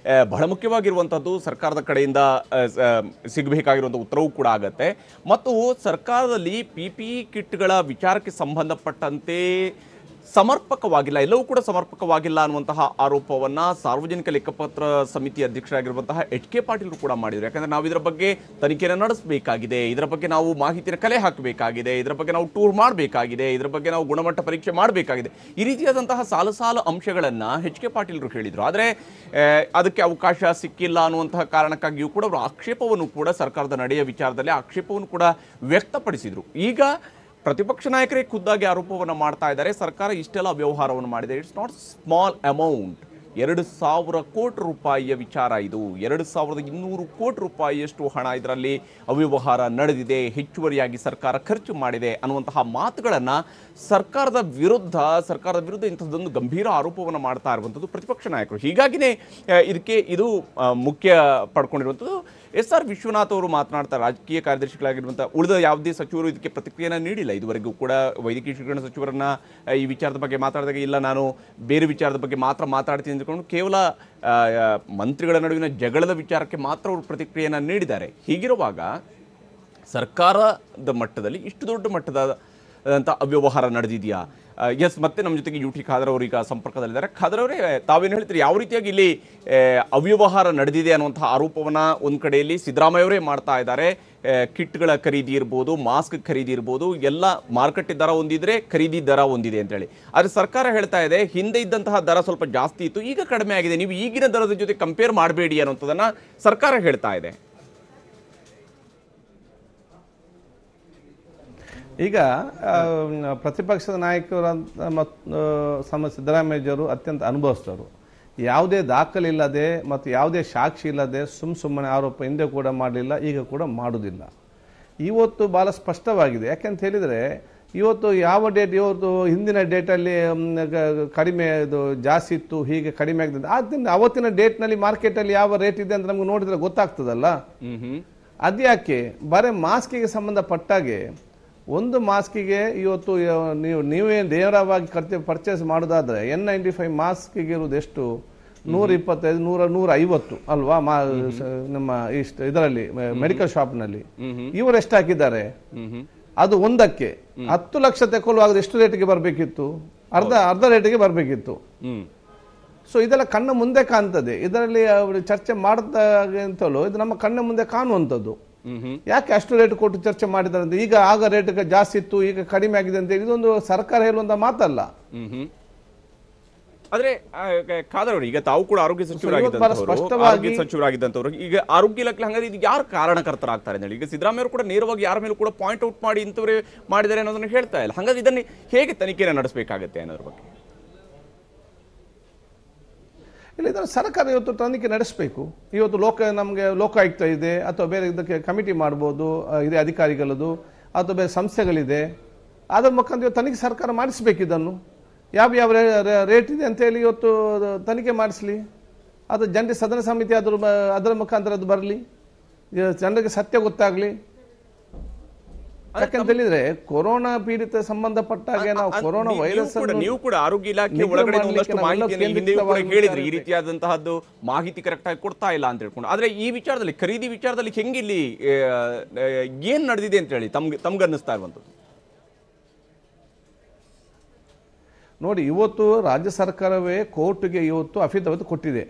S2: ಬಹಳ ಮುಖ್ಯವಾಗಿರುವಂಥದ್ದು ಸರ್ಕಾರದ ಕಡೆಯಿಂದ ಸಿಗಬೇಕಾಗಿರುವಂಥ ಉತ್ತರವೂ ಕೂಡ ಆಗತ್ತೆ. ಮತ್ತು ಸರ್ಕಾರದಲ್ಲಿ PPE ಕಿಟ್ಗಳ ವಿಚಾರಕ್ಕೆ ಸಂಬಂಧಪಟ್ಟಂತೆ ಸಮರ್ಪಕವಾಗಿಲ್ಲ, ಎಲ್ಲವೂ ಕೂಡ ಸಮರ್ಪಕವಾಗಿಲ್ಲ ಅನ್ನುವಂತಹ ಆರೋಪವನ್ನು ಸಾರ್ವಜನಿಕ ಲೆಕ್ಕಪತ್ರ ಸಮಿತಿ ಅಧ್ಯಕ್ಷರಾಗಿರುವಂತಹ HK ಪಾಟೀಲ್ ಕೂಡ ಮಾಡಿದರು. ಯಾಕಂದರೆ ನಾವು ಇದರ ಬಗ್ಗೆ ತನಿಖೆಯನ್ನು ನಡೆಸಬೇಕಾಗಿದೆ, ಇದರ ಬಗ್ಗೆ ನಾವು ಮಾಹಿತಿಯನ್ನು ಕಲೆ ಹಾಕಬೇಕಾಗಿದೆ, ಇದರ ಬಗ್ಗೆ ನಾವು ಟೂರ್ ಮಾಡಬೇಕಾಗಿದೆ, ಇದರ ಬಗ್ಗೆ ನಾವು ಗುಣಮಟ್ಟ ಪರೀಕ್ಷೆ ಮಾಡಬೇಕಾಗಿದೆ. ಈ ರೀತಿಯಾದಂತಹ ಸಾಲು ಅಂಶಗಳನ್ನು HK ಪಾಟೀಲರು ಹೇಳಿದರು. ಆದರೆ ಅದಕ್ಕೆ ಅವಕಾಶ ಸಿಕ್ಕಿಲ್ಲ ಅನ್ನುವಂತಹ ಕಾರಣಕ್ಕಾಗಿಯೂ ಕೂಡ ಅವರು ಆಕ್ಷೇಪವನ್ನು ಕೂಡ ಸರ್ಕಾರದ ನಡೆಯ ವಿಚಾರದಲ್ಲಿ ಆಕ್ಷೇಪವನ್ನು ಕೂಡ ವ್ಯಕ್ತಪಡಿಸಿದರು. ಈಗ ಪ್ರತಿಪಕ್ಷ ನಾಯಕರೇ ಖುದ್ದಾಗಿ ಆರೋಪವನ್ನು ಮಾಡ್ತಾ ಇದ್ದಾರೆ, ಸರ್ಕಾರ ಇಷ್ಟೆಲ್ಲ ವ್ಯವಹಾರವನ್ನು ಮಾಡಿದೆ. It's not small amount. 2,000 ಕೋಟಿ ರೂಪಾಯಿಯ ವಿಚಾರ ಇದು. 2,200 ಕೋಟಿ ರೂಪಾಯಿಯಷ್ಟು ಹಣ ಇದರಲ್ಲಿ ಅವ್ಯವಹಾರ ನಡೆದಿದೆ, ಹೆಚ್ಚುವರಿಯಾಗಿ ಸರ್ಕಾರ ಖರ್ಚು ಮಾಡಿದೆ ಅನ್ನುವಂತಹ ಮಾತುಗಳನ್ನು ಸರ್ಕಾರದ ವಿರುದ್ಧ ಇಂಥದ್ದೊಂದು ಗಂಭೀರ ಆರೋಪವನ್ನು ಮಾಡ್ತಾ ಇರುವಂಥದ್ದು ಪ್ರತಿಪಕ್ಷ ನಾಯಕರು. ಹೀಗಾಗಿನೇ ಇದು ಮುಖ್ಯ ಪಡ್ಕೊಂಡಿರುವಂಥದ್ದು. SR ವಿಶ್ವನಾಥ್ ಅವರು ಮಾತನಾಡ್ತಾರೆ, ರಾಜಕೀಯ ಕಾರ್ಯದರ್ಶಿಗಳಾಗಿರುವಂಥ ಉಳಿದ ಯಾವುದೇ ಸಚಿವರು ಇದಕ್ಕೆ ಪ್ರತಿಕ್ರಿಯೆಯನ್ನು ನೀಡಿಲ್ಲ. ಇದುವರೆಗೂ ಕೂಡ ವೈದ್ಯಕೀಯ ಶಿಕ್ಷಣ ಸಚಿವರನ್ನ ಈ ವಿಚಾರದ ಬಗ್ಗೆ ಮಾತಾಡಿದಾಗ, ಇಲ್ಲ ನಾನು ಬೇರೆ ವಿಚಾರದ ಬಗ್ಗೆ ಮಾತ್ರ ಮಾತಾಡ್ತೀನಿ ಅಂದ್ಕೊಂಡು ಕೇವಲ ಮಂತ್ರಿಗಳ ನಡುವಿನ ಜಗಳದ ವಿಚಾರಕ್ಕೆ ಮಾತ್ರ ಅವರು ಪ್ರತಿಕ್ರಿಯೆಯನ್ನು ನೀಡಿದ್ದಾರೆ. ಹೀಗಿರುವಾಗ ಸರ್ಕಾರದ ಮಟ್ಟದಲ್ಲಿ ಇಷ್ಟು ದೊಡ್ಡ ಮಟ್ಟದ ಅವ್ಯವಹಾರ ನಡೆದಿದೆಯಾ? ಎಸ್, ಮತ್ತೆ ನಮ್ಮ ಜೊತೆಗೆ UT ಖಾದರ್ ಅವರು ಈಗ ಸಂಪರ್ಕದಲ್ಲಿದ್ದಾರೆ. ಖಾದರ್ ಅವರೇ, ತಾವೇನು ಹೇಳ್ತೀರಿ, ಯಾವ ರೀತಿಯಾಗಿ ಇಲ್ಲಿ ಅವ್ಯವಹಾರ ನಡೆದಿದೆ ಅನ್ನುವಂತಹ ಆರೋಪವನ್ನು ಒಂದು ಕಡೆಯಲ್ಲಿ ಸಿದ್ದರಾಮಯ್ಯ ಅವರೇ ಮಾಡ್ತಾ ಇದ್ದಾರೆ. ಕಿಟ್ಗಳ ಖರೀದಿ ಇರ್ಬೋದು, ಮಾಸ್ಕ್ ಖರೀದಿ ಇರ್ಬೋದು, ಎಲ್ಲ ಮಾರುಕಟ್ಟೆ ದರ ಒಂದಿದ್ರೆ ಖರೀದಿ ದರ ಒಂದಿದೆ ಅಂತೇಳಿ. ಆದರೆ ಸರ್ಕಾರ ಹೇಳ್ತಾ ಇದೆ, ಹಿಂದೆ ಇದ್ದಂತಹ ದರ ಸ್ವಲ್ಪ ಜಾಸ್ತಿ ಇತ್ತು, ಈಗ ಕಡಿಮೆ ಆಗಿದೆ, ನೀವು ಈಗಿನ ದರದ ಜೊತೆ ಕಂಪೇರ್ ಮಾಡಬೇಡಿ ಅನ್ನುವಂಥದ್ದನ್ನು ಸರ್ಕಾರ ಹೇಳ್ತಾ ಇದೆ.
S6: ಈಗ ಪ್ರತಿಪಕ್ಷದ ನಾಯಕರು ಮತ್ತು ಸಿದ್ದರಾಮಯ್ಯವರು ಅತ್ಯಂತ ಅನುಭವಿಸಿದವರು. ಯಾವುದೇ ದಾಖಲಿಲ್ಲದೆ ಮತ್ತು ಯಾವುದೇ ಸಾಕ್ಷಿ ಇಲ್ಲದೆ ಸುಮ್ಮನೆ ಆರೋಪ ಹಿಂದೆ ಕೂಡ ಮಾಡಲಿಲ್ಲ, ಈಗ ಕೂಡ ಮಾಡೋದಿಲ್ಲ. ಇವತ್ತು ಭಾಳ ಸ್ಪಷ್ಟವಾಗಿದೆ. ಯಾಕೆಂತ ಹೇಳಿದರೆ, ಇವತ್ತು ಯಾವ ಡೇಟ್, ಇವತ್ತು ಹಿಂದಿನ ಡೇಟಲ್ಲಿ ಕಡಿಮೆ ಇದು ಜಾಸ್ತಿ ಇತ್ತು, ಹೀಗೆ ಕಡಿಮೆ ಆಗ್ತದೆ. ಆದ್ದರಿಂದ ಅವತ್ತಿನ ಡೇಟ್ನಲ್ಲಿ ಮಾರ್ಕೆಟಲ್ಲಿ ಯಾವ ರೇಟ್ ಇದೆ ಅಂತ ನಮ್ಗೆ ನೋಡಿದರೆ ಗೊತ್ತಾಗ್ತದಲ್ಲ. ಅದ್ಯಾಕೆ ಬರೀ ಮಾಸ್ಕಿಗೆ ಸಂಬಂಧಪಟ್ಟಾಗೆ ಒಂದು ಮಾಸ್ಕಿಗೆ ಇವತ್ತು ನೀವೇ ನೇರವಾಗಿ ಪರ್ಚೇಸ್ ಮಾಡೋದಾದ್ರೆ N95 ಮಾಸ್ಕಿಗೆ ಇರುವುದು ಎಷ್ಟು? 125, 150 ಅಲ್ವಾ? ನಮ್ಮ ಇದರಲ್ಲಿ ಮೆಡಿಕಲ್ ಶಾಪ್ನಲ್ಲಿ ಇವರು ಎಷ್ಟು ಹಾಕಿದ್ದಾರೆ? ಅದು ಒಂದಕ್ಕೆ 10 ಲಕ್ಷ ತಗೊಳ್ಳುವಾಗ ಎಷ್ಟು ರೇಟಿಗೆ ಬರಬೇಕಿತ್ತು? ಅರ್ಧ ರೇಟಿಗೆ ಬರಬೇಕಿತ್ತು. ಸೊ ಇದೆಲ್ಲ ಕಣ್ಣ ಮುಂದೆ ಕಾಣ್ತದೆ. ಇದರಲ್ಲಿ ಚರ್ಚೆ ಮಾಡಿದಾಗಂತಲೂ ಇದು ನಮ್ಮ ಕಣ್ಣ ಮುಂದೆ ಕಾಣುವಂಥದ್ದು. ಯಾಕೆ ಅಷ್ಟು ರೇಟ್ ಕೊಟ್ಟು ಚರ್ಚೆ ಮಾಡಿದ್ದಾರೆ ಅಂತ? ಈಗ ಆಗ ರೇಟ್ ಜಾಸ್ತಿ ಇತ್ತು, ಈಗ ಕಡಿಮೆ ಆಗಿದೆ ಅಂತ ಇದೊಂದು ಸರ್ಕಾರ ಹೇಳುವಂತ ಮಾತಲ್ಲ.
S2: ಆದ್ರೆ ಖಾದರ್ ಅವರು ಈಗ ತಾವು ಕೂಡ ಆರೋಗ್ಯ ಸಚಿವರಾಗಿದ್ದಂಥವ್ರು ಈಗ ಆರೋಗ್ಯ ಇಲಾಖೆ ಹಂಗಾದ್ರೆ ಇದು ಯಾರು ಕಾರಣಕರ್ತರಾಗ್ತಾರೆ ಅಂತ ಹೇಳಿ ಈಗ ಸಿದ್ದರಾಮಯ್ಯ ಅವರು ಕೂಡ ನೇರವಾಗಿ ಯಾರ ಮೇಲೂ ಕೂಡ ಪಾಯಿಂಟ್ ಔಟ್ ಮಾಡಿ ಇಂಥವ್ರೆ ಮಾಡಿದ್ದಾರೆ ಅನ್ನೋದನ್ನ ಹೇಳ್ತಾ ಇಲ್ಲ. ಹಾಗಾದ್ರೆ ಇದನ್ನ ಹೇಗೆ ತನಿಖೆಯನ್ನು ನಡೆಸಬೇಕಾಗತ್ತೆ ಅನ್ನೋದ್ರ ಬಗ್ಗೆ
S6: ಇಲ್ಲ, ಇದನ್ನು ಸರ್ಕಾರ ಇವತ್ತು ತನಿಖೆ ನಡೆಸಬೇಕು. ಇವತ್ತು ನಮಗೆ ಲೋಕಾಯುಕ್ತ ಇದೆ ಅಥವಾ ಬೇರೆ ಇದಕ್ಕೆ ಕಮಿಟಿ ಮಾಡ್ಬೋದು, ಇದೇ ಅಧಿಕಾರಿಗಳದು ಅಥವಾ ಬೇರೆ ಸಂಸ್ಥೆಗಳಿದೆ, ಅದರ ಮುಖಾಂತರ ತನಿಖೆ ಸರ್ಕಾರ ಮಾಡಿಸ್ಬೇಕು. ಇದನ್ನು ಯಾವ ರೇಟ್ ಇದೆ ಅಂತೇಳಿ ಇವತ್ತು ತನಿಖೆ ಮಾಡಿಸ್ಲಿ. ಅದು ಜಂಟಿ ಸದನ ಸಮಿತಿ ಅದರ ಮುಖಾಂತರ ಅದು ಬರಲಿ, ಜನರಿಗೆ ಸತ್ಯ ಗೊತ್ತಾಗಲಿ. ಯಾಕಂತ ಹೇಳಿದ್ರೆ ಕೊರೋನಾ ಪೀಡಿತ ಸಂಬಂಧಪಟ್ಟಾಗೆ ನಾವು ಕೊರೋನಾ ವೈರಸ್
S2: ನೀವು ಕೂಡ ಆರೋಗ್ಯ ಇಲಾಖೆ ಒಳಗಡೆ ಒಂದಷ್ಟು ಮಾಹಿತಿಯನ್ನು ಹೇಳಿದ್ರಿ, ಈ ರೀತಿಯಾದಂತಹದ್ದು ಮಾಹಿತಿ ಕರೆಕ್ಟ್ ಆಗಿ ಕೊಡ್ತಾ ಇಲ್ಲ ಅಂತ ಹೇಳ್ಕೊಂಡು. ಆದ್ರೆ ಈ ವಿಚಾರದಲ್ಲಿ ಖರೀದಿ ವಿಚಾರದಲ್ಲಿ ಹೆಂಗಿಲ್ಲಿ ಏನ್ ನಡೆದಿದೆ ಅಂತ ಹೇಳಿ ತಮ್ಗನ್ನಿಸ್ತಾ ಇರುವಂತದ್ದು
S6: ನೋಡಿ. ಇವತ್ತು ರಾಜ್ಯ ಸರ್ಕಾರವೇ ಕೋರ್ಟ್ಗೆ ಇವತ್ತು ಅಫಿಡವಿಟ್ ಕೊಟ್ಟಿದೆ.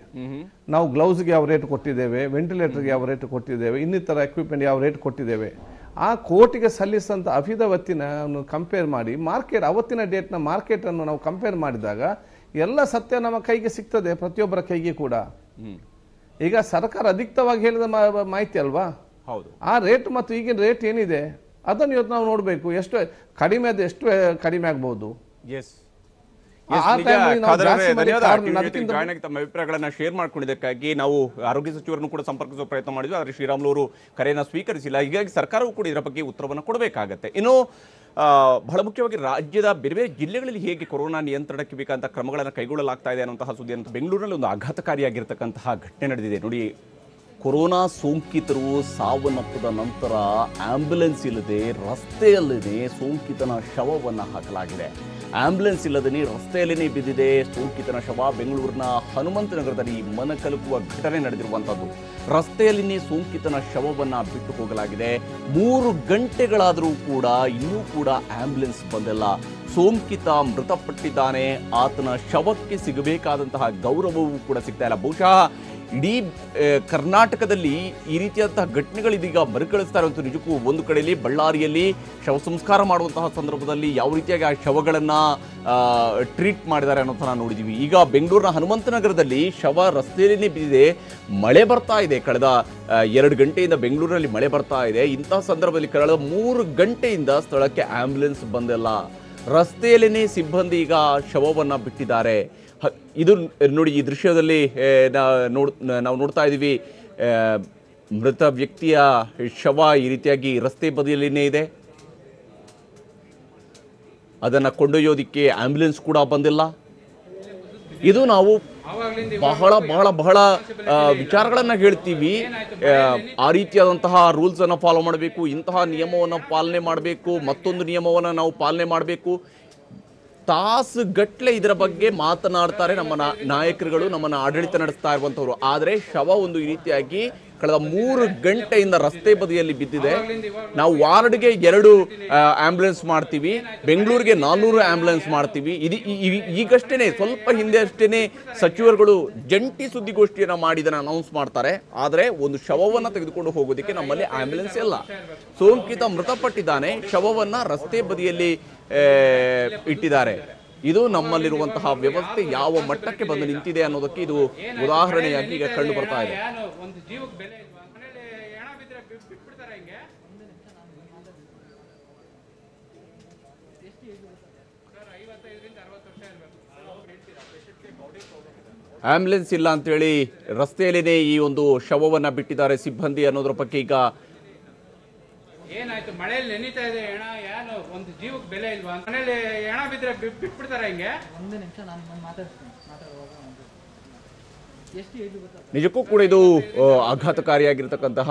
S6: ನಾವು ಗ್ಲೌಸ್ಗೆ ಯಾವ ರೇಟ್ ಕೊಟ್ಟಿದ್ದೇವೆ, ವೆಂಟಿಲೇಟರ್ಗೆ ಯಾವ ರೇಟ್ ಕೊಟ್ಟಿದ್ದೇವೆ, ಇನ್ನಿತರ ಎಕ್ವಿಪ್ಮೆಂಟ್ ಯಾವ ರೇಟ್ ಕೊಟ್ಟಿದ್ದೇವೆ, ಆ ಕೋರ್ಟಿಗೆ ಸಲ್ಲಿಸಿದಂಥ ಅಫಿಡವಿಟ್ಟಿನ ಕಂಪೇರ್ ಮಾಡಿ ಅವತ್ತಿನ ಡೇಟ್ನ ಮಾರ್ಕೆಟನ್ನು ನಾವು ಕಂಪೇರ್ ಮಾಡಿದಾಗ ಎಲ್ಲ ಸತ್ಯ ನಮ್ಮ ಕೈಗೆ ಸಿಗ್ತದೆ, ಪ್ರತಿಯೊಬ್ಬರ ಕೈಗೆ ಕೂಡ. ಈಗ ಸರ್ಕಾರ ಅಧಿಕವಾಗಿ ಹೇಳಿದ ಮಾಹಿತಿ ಅಲ್ವಾ,
S2: ಹೌದು.
S6: ಆ ರೇಟ್ ಮತ್ತು ಈಗಿನ ರೇಟ್ ಏನಿದೆ ಅದನ್ನು ಇವತ್ತು ನಾವು ನೋಡಬೇಕು. ಎಷ್ಟು ಕಡಿಮೆ ಆದ ಎಷ್ಟು ಕಡಿಮೆ ಆಗ್ಬಹುದು.
S2: ತಮ್ಮ ಅಭಿಪ್ರಾಯಗಳನ್ನ ಶೇರ್ ಮಾಡ್ಕೊಂಡಿದ್ದಕ್ಕಾಗಿ ನಾವು ಆರೋಗ್ಯ ಸಚಿವರನ್ನು ಕೂಡ ಸಂಪರ್ಕಿಸುವ ಪ್ರಯತ್ನ ಮಾಡಿದ್ವಿ, ಆದರೆ ಶ್ರೀರಾಮುಲು ಅವರು ಕರೆಯನ್ನ ಸ್ವೀಕರಿಸಿಲ್ಲ. ಹೀಗಾಗಿ ಸರ್ಕಾರವೂ ಕೂಡ ಇದರ ಬಗ್ಗೆ ಉತ್ತರವನ್ನು ಕೊಡಬೇಕಾಗತ್ತೆ. ಇನ್ನು ಬಹಳ ಮುಖ್ಯವಾಗಿ ರಾಜ್ಯದ ಬೇರೆ ಬೇರೆ ಜಿಲ್ಲೆಗಳಲ್ಲಿ ಹೇಗೆ ಕೊರೋನಾ ನಿಯಂತ್ರಣಕ್ಕೆ ಬೇಕಾದಂತಹ ಕ್ರಮಗಳನ್ನು ಕೈಗೊಳ್ಳಲಾಗ್ತಾ ಇದೆ ಅನ್ನುವಂತಹ ಸುದ್ದಿ ಅಂತ ಬೆಂಗಳೂರಿನಲ್ಲಿ ಒಂದು ಆಘಾತಕಾರಿಯಾಗಿರ್ತಕ್ಕಂತಹ ಘಟನೆ ನಡೆದಿದೆ ನೋಡಿ. ಕೊರೋನಾ ಸೋಂಕಿತರು ಸಾವನ್ನಪ್ಪದ ನಂತರ ಆಂಬ್ಯುಲೆನ್ಸ್ ಇಲ್ಲದೆ ರಸ್ತೆಯಲ್ಲೇ ಸೋಂಕಿತನ ಶವವನ್ನು ಹಾಕಲಾಗಿದೆ. ಆಂಬ್ಯುಲೆನ್ಸ್ ಇಲ್ಲದೇ ರಸ್ತೆಯಲ್ಲೇ ಬಿದ್ದಿದೆ ಸೋಂಕಿತನ ಶವ. ಬೆಂಗಳೂರಿನ ಹನುಮಂತನಗರದಲ್ಲಿ ಮನಕಲುಕುವ ಘಟನೆ ನಡೆದಿರುವಂಥದ್ದು. ರಸ್ತೆಯಲ್ಲಿನೇ ಸೋಂಕಿತನ ಶವವನ್ನು ಬಿಟ್ಟು ಹೋಗಲಾಗಿದೆ. 3 ಗಂಟೆಗಳಾದರೂ ಕೂಡ ಇನ್ನೂ ಕೂಡ ಆಂಬ್ಯುಲೆನ್ಸ್ ಬಂದಿಲ್ಲ. ಸೋಂಕಿತ ಮೃತಪಟ್ಟಿದ್ದಾನೆ. ಆತನ ಶವಕ್ಕೆ ಸಿಗಬೇಕಾದಂತಹ ಗೌರವವೂ ಕೂಡ ಸಿಗ್ತಾ ಇಲ್ಲ. ಬಹುಶಃ ಇಡೀ ಕರ್ನಾಟಕದಲ್ಲಿ ಈ ರೀತಿಯಾದಂತಹ ಘಟನೆಗಳಿದೀಗ ಮರುಕಳಿಸ್ತಾ ಇರುವಂಥ ನಿಜಕ್ಕೂ ಒಂದು ಕಡೆಯಲ್ಲಿ ಬಳ್ಳಾರಿಯಲ್ಲಿ ಶವ ಸಂಸ್ಕಾರ ಮಾಡುವಂತಹ ಸಂದರ್ಭದಲ್ಲಿ ಯಾವ ರೀತಿಯಾಗಿ ಆ ಶವಗಳನ್ನು ಟ್ರೀಟ್ ಮಾಡಿದ್ದಾರೆ ಅನ್ನೋದನ್ನ ನೋಡಿದ್ದೀವಿ. ಈಗ ಬೆಂಗಳೂರಿನ ಹನುಮಂತನಗರದಲ್ಲಿ ಶವ ರಸ್ತೆಯಲ್ಲೇ ಬಿದ್ದಿದೆ. ಮಳೆ ಬರ್ತಾ ಇದೆ. ಕಳೆದ 2 ಗಂಟೆಯಿಂದ ಬೆಂಗಳೂರಿನಲ್ಲಿ ಮಳೆ ಬರ್ತಾ ಇದೆ. ಇಂತಹ ಸಂದರ್ಭದಲ್ಲಿ ಕಳೆದ 3 ಗಂಟೆಯಿಂದ ಸ್ಥಳಕ್ಕೆ ಆಂಬ್ಯುಲೆನ್ಸ್ ಬಂದಿಲ್ಲ. ರಸ್ತೆಯಲ್ಲೇ ಸಿಬ್ಬಂದಿ ಈಗ ಶವವನ್ನು ಬಿಟ್ಟಿದ್ದಾರೆ. ಇದು ನೋಡಿ, ಈ ದೃಶ್ಯದಲ್ಲಿ ನಾವು ನೋಡ್ತಾ ಇದ್ದೀವಿ. ಮೃತ ವ್ಯಕ್ತಿಯ ಶವ ಈ ರೀತಿಯಾಗಿ ರಸ್ತೆ ಬದಿಯಲ್ಲಿನೇ ಇದೆ. ಅದನ್ನು ಕೊಂಡೊಯ್ಯೋದಿಕ್ಕೆ ಆಂಬ್ಯುಲೆನ್ಸ್ ಕೂಡ ಬಂದಿಲ್ಲ. ಇದು ನಾವು ಬಹಳ ಬಹಳ ಬಹಳ ವಿಚಾರಗಳನ್ನು ಹೇಳ್ತೀವಿ. ಆ ರೀತಿಯಾದಂತಹ ರೂಲ್ಸ್ ಅನ್ನು ಫಾಲೋ ಮಾಡಬೇಕು, ಇಂತಹ ನಿಯಮವನ್ನು ಪಾಲನೆ ಮಾಡಬೇಕು, ಮತ್ತೊಂದು ನಿಯಮವನ್ನು ನಾವು ಪಾಲನೆ ಮಾಡಬೇಕು. ತಾಸುಗಟ್ಟಲೆ ಇದರ ಬಗ್ಗೆ ಮಾತನಾಡ್ತಾರೆ ನಮ್ಮ ನಾಯಕರುಗಳು, ನಮ್ಮನ್ನು ಆಡಳಿತ ನಡೆಸ್ತಾ ಇರುವಂಥವ್ರು. ಆದರೆ ಶವ ಒಂದು ಈ ರೀತಿಯಾಗಿ ಕಳೆದ 3 ಗಂಟೆಯಿಂದ ರಸ್ತೆ ಬದಿಯಲ್ಲಿ ಬಿದ್ದಿದೆ. ನಾವು ವಾರ್ಡ್ಗೆ 2 ಆಂಬ್ಯುಲೆನ್ಸ್ ಮಾಡ್ತೀವಿ, ಬೆಂಗಳೂರಿಗೆ 400 ಆಂಬ್ಯುಲೆನ್ಸ್ ಮಾಡ್ತೀವಿ. ಈಗಷ್ಟೇ ಸ್ವಲ್ಪ ಹಿಂದೆ ಅಷ್ಟೇ ಸಚಿವರುಗಳು ಜಂಟಿ ಸುದ್ದಿಗೋಷ್ಠಿಯನ್ನು ಮಾಡಿದನ್ನು ಅನೌನ್ಸ್ ಮಾಡ್ತಾರೆ. ಆದರೆ ಒಂದು ಶವವನ್ನು ತೆಗೆದುಕೊಂಡು ಹೋಗೋದಕ್ಕೆ ನಮ್ಮಲ್ಲಿ ಆಂಬ್ಯುಲೆನ್ಸ್ ಇಲ್ಲ. ಸೋಂಕಿತ ಮೃತಪಟ್ಟಿದ್ದಾನೆ, ಶವವನ್ನು ರಸ್ತೆ ಬದಿಯಲ್ಲಿ ಇಟ್ಟಿದ್ದಾರೆ. ಇದು ನಮ್ಮಲ್ಲಿರುವಂತಹ ವ್ಯವಸ್ಥೆ ಯಾವ ಮಟ್ಟಕ್ಕೆ ಬಂದು ನಿಂತಿದೆ ಅನ್ನೋದಕ್ಕೆ ಇದು ಉದಾಹರಣೆಯಾಗಿ ಈಗ ಕಂಡು ಬರ್ತಾ ಇದೆ. ಆಂಬ್ಯುಲೆನ್ಸ್ ಇಲ್ಲ ಅಂತೇಳಿ ರಸ್ತೆಯಲ್ಲೇನೆ ಈ ಒಂದು ಶವವನ್ನ ಬಿಟ್ಟಿದ್ದಾರೆ ಸಿಬ್ಬಂದಿ ಅನ್ನೋದ್ರ ಬಗ್ಗೆ ಈಗ
S7: ಏನಾಯ್ತು, ಮಳೆಯಲ್ಲಿ ನೆನೀತಾ ಇದೆ ಹೆಣ, ಏನು ಒಂದು ಜೀವಕ್ಕೆ ಬೆಲೆ ಇಲ್ವಾ? ಮನೇಲಿ ಹೆಣ ಬಿದ್ರೆ ಬಿಟ್ಬಿಡ್ತಾರೆ ಹಿಂಗೆ? ಒಂದು ನಿಮಿಷ ನಾನು ಮಾತಾಡುವಾಗ
S2: ನಿಜಕ್ಕೂ ಕೂಡ ಇದು ಆಘಾತಕಾರಿಯಾಗಿರ್ತಕ್ಕಂತಹ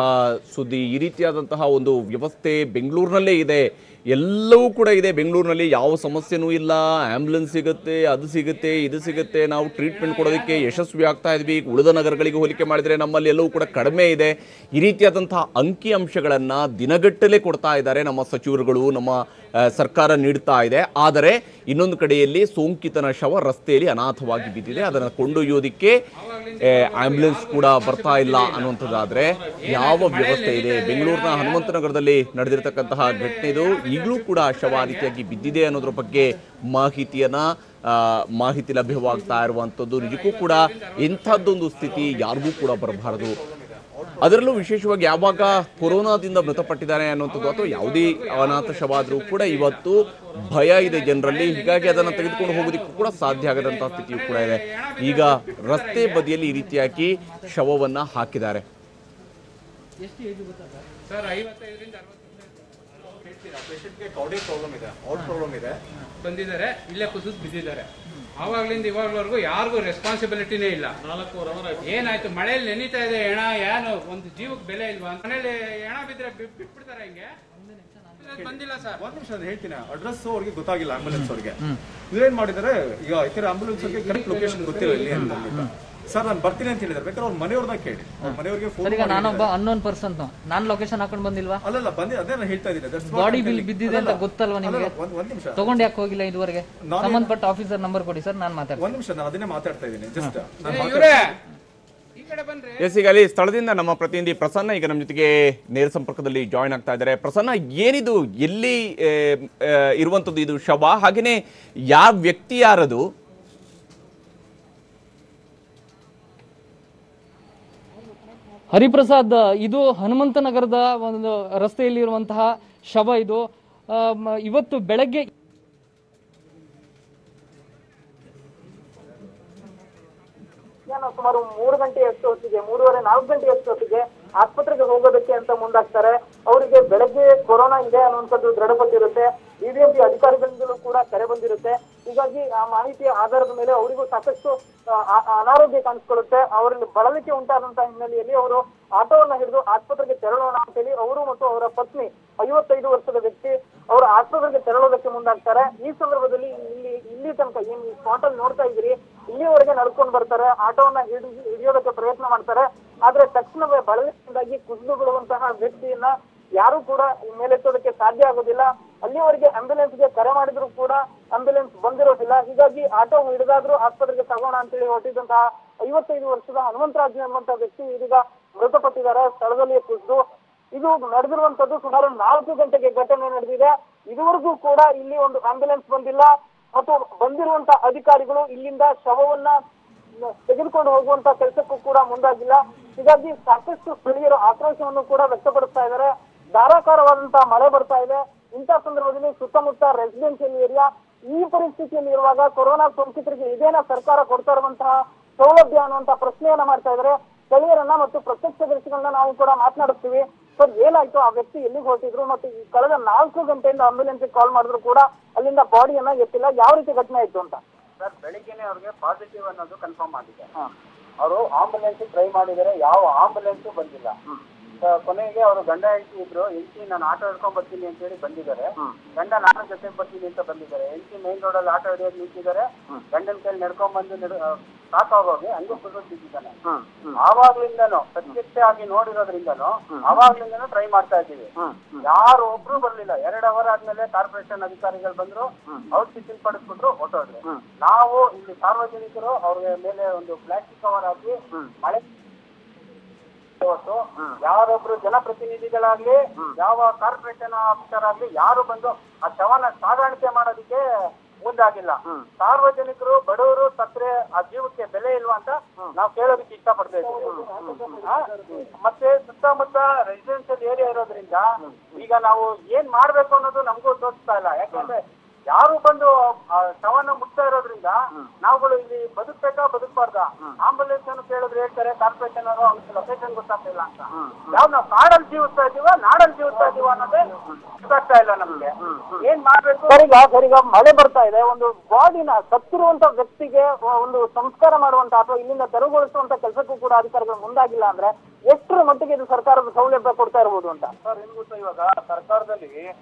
S2: ಸುದ್ದಿ. ಈ ರೀತಿಯಾದಂತಹ ಒಂದು ವ್ಯವಸ್ಥೆ ಬೆಂಗಳೂರಿನಲ್ಲೇ ಇದೆ, ಎಲ್ಲವೂ ಕೂಡ ಇದೆ ಬೆಂಗಳೂರಿನಲ್ಲಿ. ಯಾವ ಸಮಸ್ಯೆನೂ ಇಲ್ಲ. ಆಂಬ್ಯುಲೆನ್ಸ್ ಸಿಗುತ್ತೆ, ಅದು ಸಿಗುತ್ತೆ, ಇದು ಸಿಗುತ್ತೆ. ನಾವು ಟ್ರೀಟ್ಮೆಂಟ್ ಕೊಡೋದಕ್ಕೆ ಯಶಸ್ವಿ ಆಗ್ತಾ ಇದ್ವಿ. ಉಳಿದ ನಗರಗಳಿಗೆ ಹೋಲಿಕೆ ಮಾಡಿದರೆ ನಮ್ಮಲ್ಲಿ ಎಲ್ಲವೂ ಕೂಡ ಕಡಿಮೆ ಇದೆ. ಈ ರೀತಿಯಾದಂತಹ ಅಂಕಿ ಅಂಶಗಳನ್ನು ದಿನಗಟ್ಟಲೆ ಕೊಡ್ತಾ ಇದ್ದಾರೆ ನಮ್ಮ ಸಚಿವರುಗಳು, ನಮ್ಮ ಸರ್ಕಾರ ನೀಡ್ತಾ ಇದೆ. ಆದರೆ ಇನ್ನೊಂದು ಕಡೆಯಲ್ಲಿ ಸೋಂಕಿತನ ಶವ ರಸ್ತೆಯಲ್ಲಿ ಅನಾಥವಾಗಿ ಬಿದ್ದಿದೆ. ಅದನ್ನು ಕೊಂಡೊಯ್ಯೋದಕ್ಕೆ ಆಂಬ್ಯುಲೆನ್ಸ್ ಕೂಡ ಬರ್ತಾ ಇಲ್ಲ ಅನ್ನುವಂಥದ್ದಾದ್ರೆ ಯಾವ ವ್ಯವಸ್ಥೆ ಇದೆ? ಬೆಂಗಳೂರಿನ ಹನುಮಂತನಗರದಲ್ಲಿ ನಡೆದಿರತಕ್ಕಂತಹ ಘಟನೆ ಇದು. ಈಗಲೂ ಕೂಡ ಶವ ಆ ರೀತಿಯಾಗಿ ಬಿದ್ದಿದೆ ಅನ್ನೋದ್ರ ಬಗ್ಗೆ ಮಾಹಿತಿ ಲಭ್ಯವಾಗ್ತಾ ಇರುವಂಥದ್ದು. ನಿಜಕ್ಕೂ ಕೂಡ ಇಂಥದ್ದೊಂದು ಸ್ಥಿತಿ ಯಾರಿಗೂ ಕೂಡ ಬರಬಾರದು. ಅದರಲ್ಲೂ ವಿಶೇಷವಾಗಿ ಯಾವಾಗ ಕೊರೋನಾದಿಂದ ಮೃತಪಟ್ಟಿದ್ದಾರೆ ಅನ್ನುವಂಥದ್ದು ಅಥವಾ ಯಾವುದೇ ಅನಾಥ ಶವ ಆದರೂ ಕೂಡ ಇವತ್ತು ಭಯ ಇದೆ ಜನರಲ್ಲಿ. ಹೀಗಾಗಿ ಅದನ್ನು ತೆಗೆದುಕೊಂಡು ಹೋಗೋದಕ್ಕೂ ಕೂಡ ಸಾಧ್ಯ ಆಗದಂತಹ ಸ್ಥಿತಿಯೂ ಕೂಡ ಇದೆ. ಈಗ ರಸ್ತೆ ಬದಿಯಲ್ಲಿ ಈ ರೀತಿಯಾಗಿ ಶವವನ್ನ ಹಾಕಿದ್ದಾರೆ.
S7: ಬಂದಿದ್ದಾರೆ, ಇಲ್ಲೇ ಕುಸಿದು ಬಿದ್ದಿದ್ದಾರೆ. ಆವಾಗ್ಲಿಂದ ಇವಾಗ್ವರೆಗೂ ಯಾರಿಗೂ ರೆಸ್ಪಾನ್ಸಿಬಿಲಿಟಿನೇ ಇಲ್ಲ. ಏನಾಯ್ತು? ಮಳೆಯಲ್ಲಿ ನೆನೀತಾ ಇದೆ ಹೆಣ, ಏನು ಒಂದು ಜೀವಕ್ಕೆ ಬೆಲೆ ಇಲ್ವಾ? ಮನೇಲಿ ಹೆಣ ಬಿದ್ರೆ ಬಿಟ್ಬಿಡ್ತಾರೆ ಹಿಂಗೆ. ಬಂದಿಲ್ಲ ಸರ್.
S8: ಒಂದ್ ನಿಮಿಷ ಹೇಳ್ತೀನಿ. ಅಡ್ರೆಸ್ ಅವ್ರಿಗೆ ಗೊತ್ತಾಗಿಲ್ಲ, ಆಂಬುಲೆನ್ಸ್ ಅವ್ರಿಗೆ. ಇವ್ರೇನ್ ಮಾಡಿದಾರೆ, ಈಗ ಯಾಕಂದ್ರೆ ಆಂಬುಲೆನ್ಸ್ ಅವ್ರಿಗೆ ಕರೆಕ್ಟ್ ಲೊಕೇಶನ್ ಗೊತ್ತಿಲ್ಲ ಇಲ್ಲಿ ಅಂತ. ಸರ್ ನಾನು ಬರ್ತೀನಿ ಅಂತ ಹೇಳಿದ್ರೆ ಬೇಕಾದ್ರೆ ಅವ್ರ ಮನೆಯವ್ರನ್ನ ಕೇಳಿ. ಮನೆಯವ್ರಿಗೆ ಫೋನ್.
S9: ನಾನೊಬ್ಬ ಅನ್ನೋನ್ ಪರ್ಸನ್, ನಾನು ಲೊಕೇಶನ್ ಹಾಕೊಂಡು ಬಂದಿಲ್ವಾ?
S8: ಅಲ್ಲಲ್ಲ ಬಂದಿ, ಅದೇ ನಾನು ಹೇಳ್ತಾ ಇದ್ದೀನಿ.
S9: ಬಾಡಿ ಬಿಲ್ ಬಿದ್ದಿದೆ ಅಂತ ಗೊತ್ತಲ್ವಾ ನಿಮಗೆ?
S8: ಒಂದ್ ನಿಮಿಷ
S9: ತಗೊಂಡು ಯಾಕೆ ಹೋಗಿಲ್ಲ ಇದುವರೆಗೆ? ಸಂಬಂಧಪಟ್ಟ ಆಫೀಸರ್ ನಂಬರ್ ಕೊಡಿ ಸರ್, ನಾನು ಮಾತಾಡ್ತೀನಿ.
S8: ಒಂದ್ ನಿಮಿಷ, ನಾನು ಅದನ್ನೇ ಮಾತಾಡ್ತಾ ಇದ್ದೀನಿ. ಜಸ್ಟ್
S2: ಎಸ್, ಈಗ ಅಲ್ಲಿ ಸ್ಥಳದಿಂದ ನಮ್ಮ ಪ್ರತಿನಿಧಿ ಪ್ರಸನ್ನ ಈಗ ನಮ್ಮ ಜೊತೆಗೆ ನೇರ ಸಂಪರ್ಕದಲ್ಲಿ ಜಾಯಿನ್ ಆಗ್ತಾ ಇದ್ದಾರೆ. ಪ್ರಸನ್ನ, ಏನಿದು, ಎಲ್ಲಿ ಇರುವಂತದ್ದು ಇದು ಶವ? ಹಾಗೇನೆ ಯಾವ ವ್ಯಕ್ತಿ ಯಾರದು?
S9: ಹರಿಪ್ರಸಾದ್, ಇದು ಹನುಮಂತನಗರದ ಒಂದು ರಸ್ತೆಯಲ್ಲಿರುವಂತಹ ಶವ ಇದು. ಇವತ್ತು ಬೆಳಗ್ಗೆ
S10: ಸುಮಾರು 3 ಗಂಟೆಯಷ್ಟು ಹೊತ್ತಿಗೆ, 3:30-4 ಗಂಟೆಯಷ್ಟು ಹೊತ್ತಿಗೆ ಆಸ್ಪತ್ರೆಗೆ ಹೋಗೋದಕ್ಕೆ ಅಂತ ಮುಂದಾಗ್ತಾರೆ. ಅವರಿಗೆ ಬೆಳಗ್ಗೆ ಕೊರೋನಾ ಇದೆ ಅನ್ನುವಂಥದ್ದು ದೃಢಪಟ್ಟಿರುತ್ತೆ. ಬಿಬಿಎಂಪಿ ಅಧಿಕಾರಿಗಳಿಂದಲೂ ಕೂಡ ಕರೆ ಬಂದಿರುತ್ತೆ. ಹೀಗಾಗಿ ಆ ಮಾಹಿತಿಯ ಆಧಾರದ ಮೇಲೆ ಅವರಿಗೂ ಸಾಕಷ್ಟು ಅನಾರೋಗ್ಯ ಕಾಣಿಸ್ಕೊಳ್ಳುತ್ತೆ. ಅವರಲ್ಲಿ ಬಳಲಿಕೆ ಉಂಟಾದಂತಹ ಹಿನ್ನೆಲೆಯಲ್ಲಿ ಅವರು ಆಟೋವನ್ನ ಹಿಡಿದು ಆಸ್ಪತ್ರೆಗೆ ತೆರಳೋಣ ಅಂತೇಳಿ ಅವರು ಮತ್ತು ಅವರ ಪತ್ನಿ 55 ವರ್ಷದ ವ್ಯಕ್ತಿ ಅವರು ಆಸ್ಪತ್ರೆಗೆ ತೆರಳೋದಕ್ಕೆ ಮುಂದಾಗ್ತಾರೆ. ಈ ಸಂದರ್ಭದಲ್ಲಿ ಇಲ್ಲಿ ತನಕ ಏನ್ ಸ್ಪಾಟ್ ಅಲ್ಲಿ ನೋಡ್ತಾ ಇದ್ದೀರಿ, ಇಲ್ಲಿವರೆಗೆ ನಡ್ಕೊಂಡು ಬರ್ತಾರೆ. ಆಟೋವನ್ನ ಹಿಡಿಯೋದಕ್ಕೆ ಪ್ರಯತ್ನ ಮಾಡ್ತಾರೆ. ಆದ್ರೆ ತಕ್ಷಣವೇ ಬಳಲಿಕೆಯಿಂದಾಗಿ ಕುಸಿದು ಬೀಳುವಂತಹ ವ್ಯಕ್ತಿಯನ್ನ ಯಾರು ಕೂಡ ಮೇಲೆತ್ತೋದಕ್ಕೆ ಸಾಧ್ಯ ಆಗೋದಿಲ್ಲ. ಅಲ್ಲಿವರೆಗೆ ಆಂಬ್ಯುಲೆನ್ಸ್ಗೆ ಕರೆ ಮಾಡಿದ್ರು ಕೂಡ ಆಂಬ್ಯುಲೆನ್ಸ್ ಬಂದಿರೋದಿಲ್ಲ. ಹೀಗಾಗಿ ಆಟೋ ಹಿಡಿದಾದ್ರೂ ಆಸ್ಪತ್ರೆಗೆ ತಗೋಣ ಅಂತೇಳಿ ಹೊರಟಿದ್ದಂತಹ 55 ವರ್ಷದ ಹನುಮಂತರಾಜ್ ಎಂಬಂತಹ ವ್ಯಕ್ತಿ ಇದೀಗ ಮೃತಪಟ್ಟಿದ್ದಾರೆ ಸ್ಥಳದಲ್ಲಿ ಕುಸಿದು. ಇದು ನಡೆದಿರುವಂತದ್ದು ಸುಮಾರು 4 ಗಂಟೆಗೆ ಘಟನೆ ನಡೆದಿದೆ. ಇದುವರೆಗೂ ಕೂಡ ಇಲ್ಲಿ ಒಂದು ಆಂಬ್ಯುಲೆನ್ಸ್ ಬಂದಿಲ್ಲ ಮತ್ತು ಬಂದಿರುವಂತಹ ಅಧಿಕಾರಿಗಳು ಇಲ್ಲಿಂದ ಶವವನ್ನ ತೆಗೆದುಕೊಂಡು ಹೋಗುವಂತ ಕೆಲಸಕ್ಕೂ ಕೂಡ ಮುಂದಾಗಿಲ್ಲ. ಹೀಗಾಗಿ ಸಾಕಷ್ಟು ಸ್ಥಳೀಯರು ಆಕ್ರೋಶವನ್ನು ಕೂಡ ವ್ಯಕ್ತಪಡಿಸ್ತಾ ಇದ್ದಾರೆ. ಧಾರಾಕಾರವಾದಂತಹ ಮಳೆ ಬರ್ತಾ ಇದೆ. ಇಂಥ ಸಂದರ್ಭದಲ್ಲಿ ಸುತ್ತಮುತ್ತ ರೆಸಿಡೆನ್ಷಿಯಲ್ ಏರಿಯಾ, ಈ ಪರಿಸ್ಥಿತಿಯಲ್ಲಿ ಇರುವಾಗ ಕೊರೋನಾ ಸೋಂಕಿತರಿಗೆ ಇದೇನಾ ಸರ್ಕಾರ ಕೊಡ್ತಾ ಇರುವಂತಹ ಸೌಲಭ್ಯ ಅನ್ನುವಂತ ಪ್ರಶ್ನೆಯನ್ನ ಮಾಡ್ತಾ ಇದ್ದಾರೆ. ಸ್ಥಳೀಯರನ್ನ ಮತ್ತು ಪ್ರತ್ಯಕ್ಷದರ್ಶಿಗಳನ್ನ ನಾವು ಕೂಡ ಮಾತನಾಡುತ್ತೀವಿ. ಸರ್, ಏನಾಯ್ತು? ಆ ವ್ಯಕ್ತಿ ಎಲ್ಲಿಗೆ ಹೊರಟಿದ್ರು ಮತ್ತು ಕಳೆದ 4 ಗಂಟೆಯಿಂದ ಆಂಬ್ಯುಲೆನ್ಸ್ ಕಾಲ್ ಮಾಡಿದ್ರು ಕೂಡ ಅಲ್ಲಿಂದ ಬಾಡಿಯನ್ನ ಎತ್ತಿಲ್ಲ. ಯಾವ ರೀತಿ ಘಟನೆ ಆಯ್ತು ಅಂತ?
S11: ಸರ್, ಬೆಳಿಗ್ಗೆನೆ ಅವ್ರಿಗೆ ಪಾಸಿಟಿವ್ ಅನ್ನೋದು ಕನ್ಫರ್ಮ್ ಆಗಿದೆ. ಅವರು ಆಂಬುಲೆನ್ಸ್ ಟ್ರೈ ಮಾಡಿದರೆ ಯಾವ ಆಂಬುಲೆನ್ಸ್ ಬಂದಿಲ್ಲ. ಕೊನೆಗೆ ಅವರು ಗಂಡ ಹೆಂಡತಿ ಇದ್ರು. ಹೆಂಡತಿ ನಾನು ಆಟೋ ಹಿಡ್ಕೊಂಡ್ ಬರ್ತೀನಿ ಅಂತ ಹೇಳಿ ಬಂದಿದ್ದಾರೆ. ಗಂಡ ನಾನು ಜೊತೆ ಬರ್ತೀನಿ ಅಂತ ಬಂದಿದ್ದಾರೆ. ಹೆಂಡತಿ ಮೇನ್ ರೋಡ್ ಅಲ್ಲಿ ಆಟೋ ಹಿಡಿಯೋದು ನಿಂತಿದ್ದಾರೆ. ಗಂಡನ ಕೈಲಿ ನಡ್ಕೊಂಡ್ ಬಂದು ಸಾಕಾಗೋಗಿ ಹಂಗೂ ಕುಸಿದು ಬಿದ್ದಿದ್ದಾನೆ. ಆವಾಗ್ಲಿಂದನೂ ಪ್ರತ್ಯಕ್ಷ ಆಗಿ ನೋಡಿರೋದ್ರಿಂದನೂ ಆವಾಗ್ಲಿಂದನೂ ಟ್ರೈ ಮಾಡ್ತಾ ಇದ್ದೀವಿ. ಯಾರು ಒಬ್ರು ಬರ್ಲಿಲ್ಲ. 2 ಅವರ್ ಆದ್ಮೇಲೆ ಕಾರ್ಪೊರೇಷನ್ ಅಧಿಕಾರಿಗಳು ಬಂದ್ರು, ಔಷಧಿ ಪಡಿಸ್ಬಿಟ್ರು, ಹೊಟ್ಟೋದ್ರು. ನಾವು ಇಲ್ಲಿ ಸಾರ್ವಜನಿಕರು ಅವ್ರ ಮೇಲೆ ಒಂದು ಪ್ಲಾಸ್ಟಿಕ್ ಕವರ್ ಹಾಕಿ ಮಳೆ ಯಾರೊಬ್ರು ಜನಪ್ರತಿನಿಧಿಗಳಾಗ್ಲಿ ಯಾವ ಕಾರ್ಪೊರೇಷನ್ ಆಫೀಸರ್ ಆಗ್ಲಿ ಯಾರು ಬಂದು ಆ ಶವನ ಸಾಗಾಣಿಕೆ ಮಾಡೋದಕ್ಕೆ ಮುಂದಾಗಿಲ್ಲ. ಸಾರ್ವಜನಿಕರು ಬಡವರು ಸತ್ರೆ ಆ ಜೀವಕ್ಕೆ ಬೆಲೆ ಇಲ್ವಾ ಅಂತ ನಾವು ಕೇಳೋದಕ್ಕೆ ಇಷ್ಟಪಡ್ತಾ ಇದ್ದೀವಿ. ಮತ್ತೆ ಸುತ್ತಮುತ್ತ ರೆಸಿಡೆನ್ಷಿಯಲ್ ಏರಿಯಾ ಇರೋದ್ರಿಂದ ಈಗ ನಾವು ಏನ್ ಮಾಡ್ಬೇಕು ಅನ್ನೋದು ನಮಗೂ ತೋರಿಸ್ತಾ ಇಲ್ಲ. ಯಾಕಂದ್ರೆ ಯಾರು ಬಂದು ಶವನ ಮುಟ್ತಾ ಇರೋದ್ರಿಂದ ನಾವುಗಳು ಇಲ್ಲಿ ಬದುಕ್ಬೇಕಾ ಬದುಕಬಾರ್ದ? ಆಂಬುಲೆನ್ಸ್ ಅನ್ನು ಕೇಳಿದ್ರೆ ಹೇಳ್ತಾರೆ ಕಾರ್ಪೊರೇಷನ್ ಅವರು ಅವ್ರಿಗೆ ಲೊಕೇಶನ್ ಗೊತ್ತಾಗ್ತಿಲ್ಲ ಅಂತ. ಯಾವ ನಾವು ಕಾಡಲ್ಲಿ ಜೀವಿಸ್ತಾ ಇದೀವ ನಾಡಲ್ಲಿ ಜೀವಿಸ್ತಾ ಇದೀವ ಅನ್ನೋದೇ ಗೊತ್ತಾಗ್ತಾ ಇಲ್ಲ ನಮ್ಗೆ. ಏನ್ ಮಾಡ್ಬೇಕು?
S10: ಸರಿಗ ಮಳೆ ಬರ್ತಾ ಇದೆ. ಒಂದು ಬಾಡಿನ ಸತ್ತಿರುವಂತ ವ್ಯಕ್ತಿಗೆ ಒಂದು ಸಂಸ್ಕಾರ ಮಾಡುವಂತ ಅಥವಾ ಇಲ್ಲಿಂದ ತೆರವುಗೊಳಿಸುವಂತ ಕೆಲಸಕ್ಕೂ ಕೂಡ ಅಧಿಕಾರಿಗಳು ಮುಂದಾಗಿಲ್ಲ ಅಂದ್ರೆ ಎಷ್ಟರ ಮಟ್ಟಿಗೆ ಇದು ಸರ್ಕಾರದ ಸೌಲಭ್ಯ ಕೊಡ್ತಾ ಇರಬಹುದು ಅಂತ?
S11: ಸರ್, ಏನ್ ಗೊತ್ತಾ, ಇವಾಗ ಸರ್ಕಾರದಲ್ಲಿ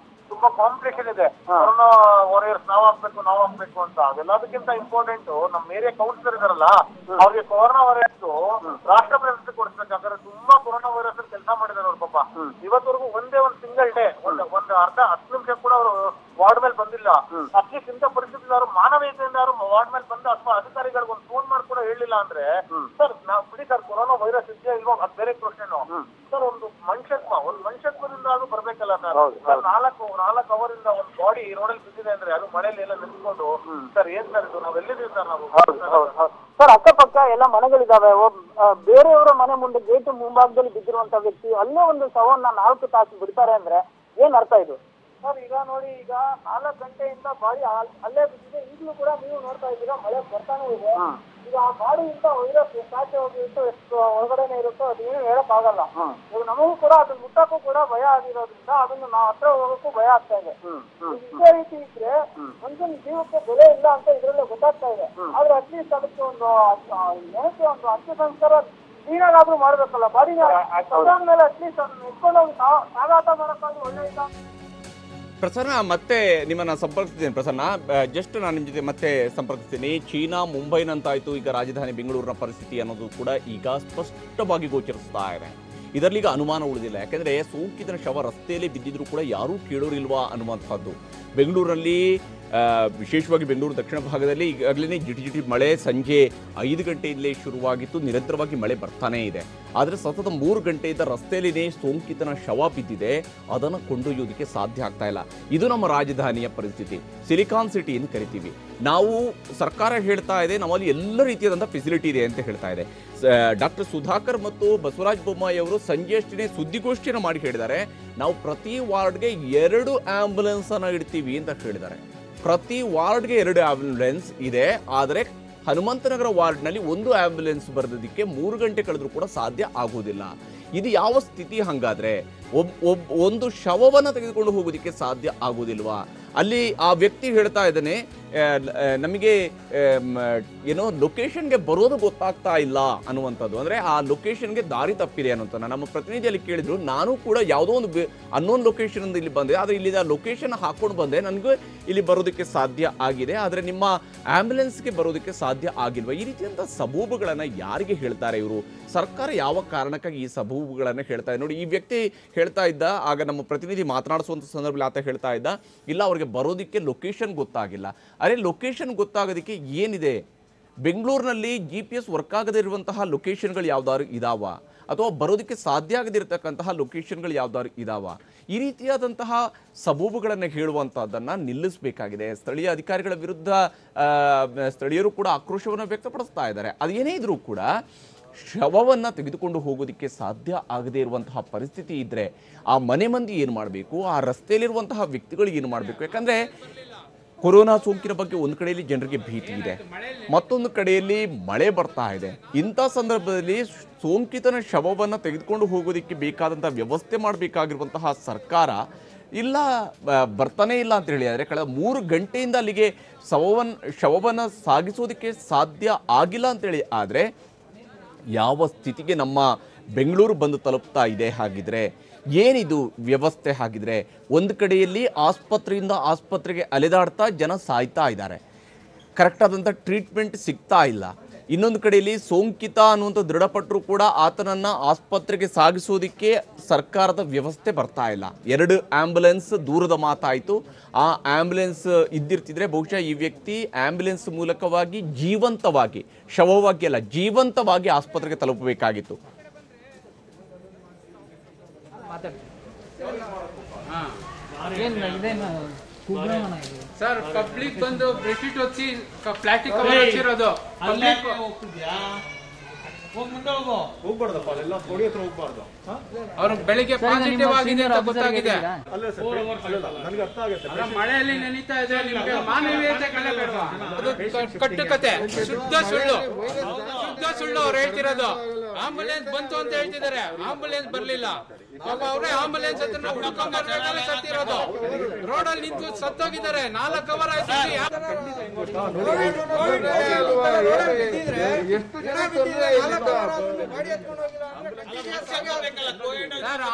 S11: ತುಂಬಾ ಕಾಂಪಿಟೇಷನ್ ಇದೆ. ಕೊರೋನಾ ವಾರಿಯರ್ಸ್ ನಾವ್ ಹಾಕ್ಬೇಕು ಅಂತ. ಅದೆಲ್ಲದಕ್ಕಿಂತ ಇಂಪಾರ್ಟೆಂಟ್ ನಮ್ಮ ಏರಿಯಾ ಕೌನ್ಸಿಲರ್ ಇದಾರಲ್ಲ, ಅವ್ರಿಗೆ ಕೊರೋನಾ ವಾರಿಯರ್ಸ್ ರಾಷ್ಟ್ರ ಪ್ರಶಸ್ತಿ ಕೊಡಿಸ್ಬೇಕಾದ್ರೆ ತುಂಬಾ ಕೊರೋನಾ ವೈರಸ್ ಕೆಲಸ ಮಾಡಿದಾರೆ ಅವ್ರ ಪಾಪ. ಇವತ್ತವರೆಗೂ ಒಂದೇ ಒಂದು ಸಿಂಗಲ್ ಡೇ ಒಂದು 10 ನಿಮಿಷ ಕೂಡ ಅವರು ವಾರ್ಡ್ ಮೇಲೆ ಬಂದಿಲ್ಲ. ಅಟ್ಲೀಸ್ಟ್ ಇಂಥ ಪರಿಸ್ಥಿತಿ ಅವರು ಮಾನವೀಯತೆಯಿಂದ ಅವರು ವಾರ್ಡ್ ಮೇಲೆ ಬಂದು ಅಥವಾ ಅಧಿಕಾರಿಗಳಿಗೆ ಒಂದು ಫೋನ್ ಮಾಡಿ ಕೂಡ ಹೇಳಿ ಬರ್ಲಿಲ್ಲ ಅಂದ್ರೆ ಸರ್ ನಾವು ಬಿಡಿ ಸರ್ ಕೊರೋನಾ ವೈರಸ್ ಇದೆಯಾ ಇಲ್ವಾ ಅದು ಬೇರೆ ಕ್ವಶನ್ ಸರ್. ಒಂದು ಮನುಷ್ಯತ್ವದಿಂದ ಅದು ಬರ್ಬೇಕಲ್ಲ ಸರ್. ನಾಲ್ಕು ಅವರ್ ಇಂದ ಒಂದು ಬಾಡಿ ರೋಡಲ್ಲಿ ಬಿದ್ದಿದೆ ಅಂದ್ರೆ ಅದು ಮಳೆಯಲ್ಲಿ ಎಲ್ಲ ನಿಂತ್ಕೊಂಡು ಸರ್ ಏನ್ ಸರ್ ಇದು ನಾವ್ ಎಲ್ಲಿದ್ದೀವಿ ಸರ್ ನಾವು.
S10: ಸರ್ ಅಕ್ಕಪಕ್ಕ ಎಲ್ಲ ಮನೆಗಳಿದಾವೆ, ಬೇರೆಯವರ ಮನೆ ಮುಂದೆ ಗೇಟ್ ಮುಂಭಾಗದಲ್ಲಿ ಬಿದ್ದಿರುವಂತ ವ್ಯಕ್ತಿ ಅಲ್ಲೇ ಒಂದು ಶವನ್ನ 4 ತಾಸು ಬಿಡ್ತಾರೆ ಅಂದ್ರೆ ಏನ್ ಅರ್ಥ ಇದು
S11: ಸರ್? ಈಗ ನೋಡಿ, ಈಗ 4 ಗಂಟೆಯಿಂದ ಬಾಡಿ ಅಲ್ಲೇ ಬಿದ್ದಿದೆ. ಈಗಲೂ ಕೂಡ ನೀವು ನೋಡ್ತಾ ಇದ್ದೀರಾ ಮಳೆ ಬರ್ತಾನೆ ಇದೆ. ಈಗ ಆ ಬಾಡಿಯಿಂದ ವೈರಸ್ ಎಷ್ಟಾಚೆ ಹೋಗಿರುತ್ತೋ ಎಷ್ಟು ಒಳಗಡೆನೆ ಇರುತ್ತೋ ಅದೇನು ಹೇಳಕ್ ಆಗಲ್ಲ. ಈಗ ನಮಗೂ ಕೂಡ ಅದನ್ನ ಮುಟ್ಟಕ್ಕೂ ಕೂಡ ಭಯ ಆಗಿರೋದ್ರಿಂದ ಅದನ್ನು ನಾವು ಹತ್ರ ಹೋಗಕ್ಕೂ ಭಯ ಆಗ್ತಾ ಇದೆ. ಇದೇ ರೀತಿ ಇದ್ರೆ ಒಂದೊಂದು ಜೀವಕ್ಕೆ ಬೆಲೆ ಇಲ್ಲ ಅಂತ ಇದ್ರಲ್ಲೇ ಗೊತ್ತಾಗ್ತಾ ಇದೆ. ಆದ್ರೆ ಅಟ್ಲೀಸ್ಟ್ ಅದಕ್ಕೆ ಒಂದು ಏನಕ್ಕೆ ಒಂದು ಅಂತ್ಯ ಸಂಸ್ಕಾರ ಕ್ಲೀನಾಗಾದ್ರೂ ಮಾಡ್ಬೇಕಲ್ಲ. ಬಾಡಿನ ಮೇಲೆ ಅಟ್ಲೀಸ್ಟ್ ಅದನ್ನ ಇಟ್ಕೊಂಡು ಹೋಗಿ ಸಾಗಾಟ ಮಾಡೋಕ್ಕಾಗಿ ಒಳ್ಳೆ ಇಲ್ಲ.
S2: ಪ್ರಸನ್ನ, ಮತ್ತೆ ನಿಮ್ಮನ್ನ ಸಂಪರ್ಕಿಸ್ತೀನಿ. ಪ್ರಸನ್ನ, ಜಸ್ಟ್ ನಾನು ನಿಮ್ಮ ಜೊತೆ ಮತ್ತೆ ಸಂಪರ್ಕಿಸ್ತೀನಿ. ಚೀನಾ ಮುಂಬೈನಂತಾಯ್ತು ಈಗ ರಾಜಧಾನಿ ಬೆಂಗಳೂರಿನ ಪರಿಸ್ಥಿತಿ ಅನ್ನೋದು ಕೂಡ ಈಗ ಸ್ಪಷ್ಟವಾಗಿ ಗೋಚರಿಸ್ತಾ ಇದೆ. ಇದರಲ್ಲಿ ಈಗ ಅನುಮಾನ ಉಳಿದಿಲ್ಲ. ಯಾಕೆಂದರೆ ಸೋಂಕಿತರ ಶವ ರಸ್ತೆಯಲ್ಲಿ ಬಿದ್ದಿದ್ರು ಕೂಡ ಯಾರೂ ಕೇಳೋರಿಲ್ವಾ ಅನ್ನುವಂಥದ್ದು. ಬೆಂಗಳೂರಿನಲ್ಲಿ ವಿಶೇಷವಾಗಿ ಬೆಂಗಳೂರು ದಕ್ಷಿಣ ಭಾಗದಲ್ಲಿ ಈಗಾಗಲೇ ಜಿಟಿ ಮಳೆ ಸಂಜೆ 5 ಗಂಟೆಯಿಂದಲೇ ಶುರುವಾಗಿತ್ತು. ನಿರಂತರವಾಗಿ ಮಳೆ ಬರ್ತಾನೇ ಇದೆ. ಆದರೆ ಸತತ 3 ಗಂಟೆಯಿಂದ ರಸ್ತೆಯಲ್ಲಿನೇ ಸೋಂಕಿತನ ಶವ ಬಿದ್ದಿದೆ. ಅದನ್ನು ಕೊಂಡೊಯ್ಯೋದಕ್ಕೆ ಸಾಧ್ಯ ಆಗ್ತಾ ಇಲ್ಲ. ಇದು ನಮ್ಮ ರಾಜಧಾನಿಯ ಪರಿಸ್ಥಿತಿ. ಸಿಲಿಕಾನ್ ಸಿಟಿ ಎಂದು ಕರಿತೀವಿ ನಾವು. ಸರ್ಕಾರ ಹೇಳ್ತಾ ಇದೆ ನಮ್ಮಲ್ಲಿ ಎಲ್ಲ ರೀತಿಯಾದಂಥ ಫೆಸಿಲಿಟಿ ಇದೆ ಅಂತ ಹೇಳ್ತಾ ಇದೆ. ಡಾಕ್ಟರ್ ಸುಧಾಕರ್ ಮತ್ತು ಬಸವರಾಜ ಬೊಮ್ಮಾಯಿ ಅವರು ಸಂಜೆಯಷ್ಟೇ ಸುದ್ದಿಗೋಷ್ಠಿಯನ್ನು ಮಾಡಿ ಹೇಳಿದ್ದಾರೆ, ನಾವು ಪ್ರತಿ ವಾರ್ಡ್ಗೆ 2 ಆಂಬ್ಯುಲೆನ್ಸ್ ಅನ್ನು ಇಡ್ತೀವಿ ಅಂತ ಹೇಳಿದ್ದಾರೆ. ಪ್ರತಿ ವಾರ್ಡ್ಗೆ 2 ಆಂಬ್ಯುಲೆನ್ಸ್ ಇದೆ. ಆದರೆ ಹನುಮಂತನಗರ ವಾರ್ಡ್ನಲ್ಲಿ 1 ಆಂಬ್ಯುಲೆನ್ಸ್ ಬರೋದಕ್ಕೆ 3 ಗಂಟೆ ಕಳೆದ್ರೂ ಕೂಡ ಸಾಧ್ಯ ಆಗುವುದಿಲ್ಲ. ಇದು ಯಾವ ಸ್ಥಿತಿ? ಹಾಗಾದ್ರೆ ಒಂದು ಶವವನ್ನು ತೆಗೆದುಕೊಂಡು ಹೋಗೋದಕ್ಕೆ ಸಾಧ್ಯ ಆಗುವುದಿಲ್ವಾ? ಅಲ್ಲಿ ಆ ವ್ಯಕ್ತಿ ಹೇಳ್ತಾ ಇದ್ದಾನೆ, ನಮಗೆ ಏನೋ ಲೊಕೇಶನ್ಗೆ ಬರೋದು ಗೊತ್ತಾಗ್ತಾ ಇಲ್ಲ ಅನ್ನುವಂಥದ್ದು. ಅಂದರೆ ಆ ಲೊಕೇಶನ್ಗೆ ದಾರಿ ತಪ್ಪಿದೆ ಅನ್ನುವಂಥ ನಮ್ಮ ಪ್ರತಿನಿಧಿಯಲ್ಲಿ ಕೇಳಿದ್ರು. ನಾನು ಕೂಡ ಯಾವುದೋ ಒಂದು ಅನ್ನೋನ್ ಲೊಕೇಶನ್ ಇಲ್ಲಿ ಬಂದೆ, ಆದರೆ ಇಲ್ಲಿ ಲೊಕೇಶನ್ ಹಾಕೊಂಡು ಬಂದೆ, ನನಗೆ ಇಲ್ಲಿ ಬರೋದಕ್ಕೆ ಸಾಧ್ಯ ಆಗಿದೆ, ಆದರೆ ನಿಮ್ಮ ಆಂಬ್ಯುಲೆನ್ಸ್ಗೆ ಬರೋದಕ್ಕೆ ಸಾಧ್ಯ ಆಗಿಲ್ವಾ? ಈ ರೀತಿಯಂಥ ಸಬೂಬುಗಳನ್ನು ಯಾರಿಗೆ ಹೇಳ್ತಾರೆ ಇವರು? ಸರ್ಕಾರ ಯಾವ ಕಾರಣಕ್ಕಾಗಿ ಈ ಸಬೂಬುಗಳನ್ನು ಹೇಳ್ತಾ ಇದೆ? ನೋಡಿ, ಈ ವ್ಯಕ್ತಿ ಹೇಳ್ತಾ ಇದ್ದ, ಆಗ ನಮ್ಮ ಪ್ರತಿನಿಧಿ ಮಾತನಾಡಿಸುವಂಥ ಸಂದರ್ಭದಲ್ಲಿ ಆತ ಹೇಳ್ತಾ ಇದ್ದ, ಇಲ್ಲ ಅವ್ರಿಗೆ ಬರೋದಕ್ಕೆ ಲೊಕೇಶನ್ ಗೊತ್ತಾಗಿಲ್ಲ. ಅರೆ, ಲೊಕೇಶನ್ ಗೊತ್ತಾಗೋದಕ್ಕೆ ಏನಿದೆ? ಬೆಂಗಳೂರಿನಲ್ಲಿ GPS ವರ್ಕ್ ಆಗದೇ ಇರುವಂತಹ ಲೊಕೇಶನ್ಗಳು ಯಾವ್ದಾದ್ರು ಇದಾವ? ಅಥವಾ ಬರೋದಕ್ಕೆ ಸಾಧ್ಯ ಆಗದಿರತಕ್ಕಂತಹ ಲೊಕೇಶನ್ಗಳು ಯಾವ್ದಾದ್ರು ಇದಾವ? ಈ ರೀತಿಯಾದಂತಹ ಸಬೂಬುಗಳನ್ನು ಹೇಳುವಂಥದ್ದನ್ನು ನಿಲ್ಲಿಸಬೇಕಾಗಿದೆ. ಸ್ಥಳೀಯ ಅಧಿಕಾರಿಗಳ ವಿರುದ್ಧ ಸ್ಥಳೀಯರು ಕೂಡ ಆಕ್ರೋಶವನ್ನು ವ್ಯಕ್ತಪಡಿಸ್ತಾ ಇದ್ದಾರೆ. ಅದೇನೇ ಇದ್ರೂ ಕೂಡ ಶವವನ್ನು ತೆಗೆದುಕೊಂಡು ಹೋಗೋದಕ್ಕೆ ಸಾಧ್ಯ ಆಗದೇ ಇರುವಂತಹ ಪರಿಸ್ಥಿತಿ ಇದ್ದರೆ ಆ ಮನೆ ಮಂದಿ ಏನು ಮಾಡಬೇಕು? ಆ ರಸ್ತೆಯಲ್ಲಿರುವಂತಹ ವ್ಯಕ್ತಿಗಳು ಏನು ಮಾಡಬೇಕು? ಯಾಕಂದರೆ ಕೊರೋನಾ ಸೋಂಕಿನ ಬಗ್ಗೆ ಒಂದು ಕಡೆಯಲ್ಲಿ ಜನರಿಗೆ ಭೀತಿ ಇದೆ, ಮತ್ತೊಂದು ಕಡೆಯಲ್ಲಿ ಮಳೆ ಬರ್ತಾ ಇದೆ. ಇಂಥ ಸಂದರ್ಭದಲ್ಲಿ ಸೋಂಕಿತನ ಶವವನ್ನು ತೆಗೆದುಕೊಂಡು ಹೋಗೋದಕ್ಕೆ ಬೇಕಾದಂಥ ವ್ಯವಸ್ಥೆ ಮಾಡಬೇಕಾಗಿರುವಂತಹ ಸರ್ಕಾರ ಇಲ್ಲ, ಬರ್ತಾನೇ ಇಲ್ಲ ಅಂತ ಹೇಳಿ. ಆದರೆ ಕಳೆದ 3 ಗಂಟೆಯಿಂದ ಅಲ್ಲಿಗೆ ಶವವನ್ನು ಸಾಗಿಸೋದಕ್ಕೆ ಸಾಧ್ಯ ಆಗಿಲ್ಲ ಅಂತೇಳಿ. ಆದರೆ ಯಾವ ಸ್ಥಿತಿಗೆ ನಮ್ಮ ಬೆಂಗಳೂರು ಬಂದು ತಲುಪ್ತಾ ಇದೆ? ಹಾಗಿದ್ರೆ ಏನಿದು ವ್ಯವಸ್ಥೆ? ಹಾಗಿದ್ರೆ ಒಂದು ಕಡೆಯಲ್ಲಿ ಆಸ್ಪತ್ರೆಯಿಂದ ಆಸ್ಪತ್ರೆಗೆ ಅಲೆದಾಡ್ತಾ ಜನ ಸಾಯ್ತಾ ಇದ್ದಾರೆ, ಕರೆಕ್ಟ್ ಆದಂಥ ಟ್ರೀಟ್ಮೆಂಟ್ ಸಿಗ್ತಾ ಇಲ್ಲ. ಇನ್ನೊಂದು ಕಡೆಯಲ್ಲಿ ಸೋಂಕಿತ ಅನ್ನುವಂಥ ದೃಢಪಟ್ಟರೂ ಕೂಡ ಆತನನ್ನು ಆಸ್ಪತ್ರೆಗೆ ಸಾಗಿಸೋದಕ್ಕೆ ಸರ್ಕಾರದ ವ್ಯವಸ್ಥೆ ಬರ್ತಾ ಇಲ್ಲ. 2 ಆಂಬ್ಯುಲೆನ್ಸ್ ದೂರದ ಮಾತಾಯಿತು. ಆ ಆಂಬ್ಯುಲೆನ್ಸ್ ಇದ್ದಿರ್ತಿದ್ರೆ ಬಹುಶಃ ಈ ವ್ಯಕ್ತಿ ಆಂಬ್ಯುಲೆನ್ಸ್ ಮೂಲಕವಾಗಿ ಜೀವಂತವಾಗಿ, ಶವವಾಗಿ ಅಲ್ಲ, ಜೀವಂತವಾಗಿ ಆಸ್ಪತ್ರೆಗೆ ತಲುಪಬೇಕಾಗಿತ್ತು.
S7: ಸರ್, ಪಬ್ಲಿಕ್ ಬಂದು ಬೆಡ್ಶೀಟ್ ಹೊಚ್ಚಿ ಪ್ಲಾಸ್ಟಿಕ್ ಕವರ್ ಹಚ್ಚಿರೋದು.
S8: ಹೋಗ್ಬಾರ್ದಪ್ಪ, ಅಲ್ಲೆಲ್ಲ ಕೊಡಿ ಹತ್ರ ಹೋಗ್ಬಾರ್ದು.
S7: ಅವ್ರು ಬೆಳಿಗ್ಗೆ ಪಾಸಿಟಿವ್ ಆಗಿದೆ ಅಂತ ಗೊತ್ತಾಗಿದೆ.
S8: ನನಗೆ ಅರ್ಥ ಆಗುತ್ತೆ.
S7: ಮಳೆಯಲ್ಲಿ ನೆನೀತಾ ಇದೆ, ನಿಮ್ಗೆ ಮಾನವೀಯತೆ ಕಲೆ ಬೇಡವಾ? ಅದು ಕಟ್ಟುಕತೆ, ಶುದ್ಧ ಸುಳ್ಳು ಅವ್ರು ಹೇಳ್ತಿರೋದು. ಆಂಬುಲೆನ್ಸ್ ಬಂತು ಅಂತ ಹೇಳ್ತಿದ್ದಾರೆ, ಆಂಬುಲೆನ್ಸ್ ಬರ್ಲಿಲ್ಲ. ಪಾಪ ಅವರೇ ಆಂಬುಲೆನ್ಸ್ ಹತ್ರ ಸತ್ತಿರೋದು. ರೋಡಲ್ಲಿ ನಿಂತು ಸತ್ತೋಗಿದ್ದಾರೆ. 4 ಅವರ್ ಆಯ್ತು.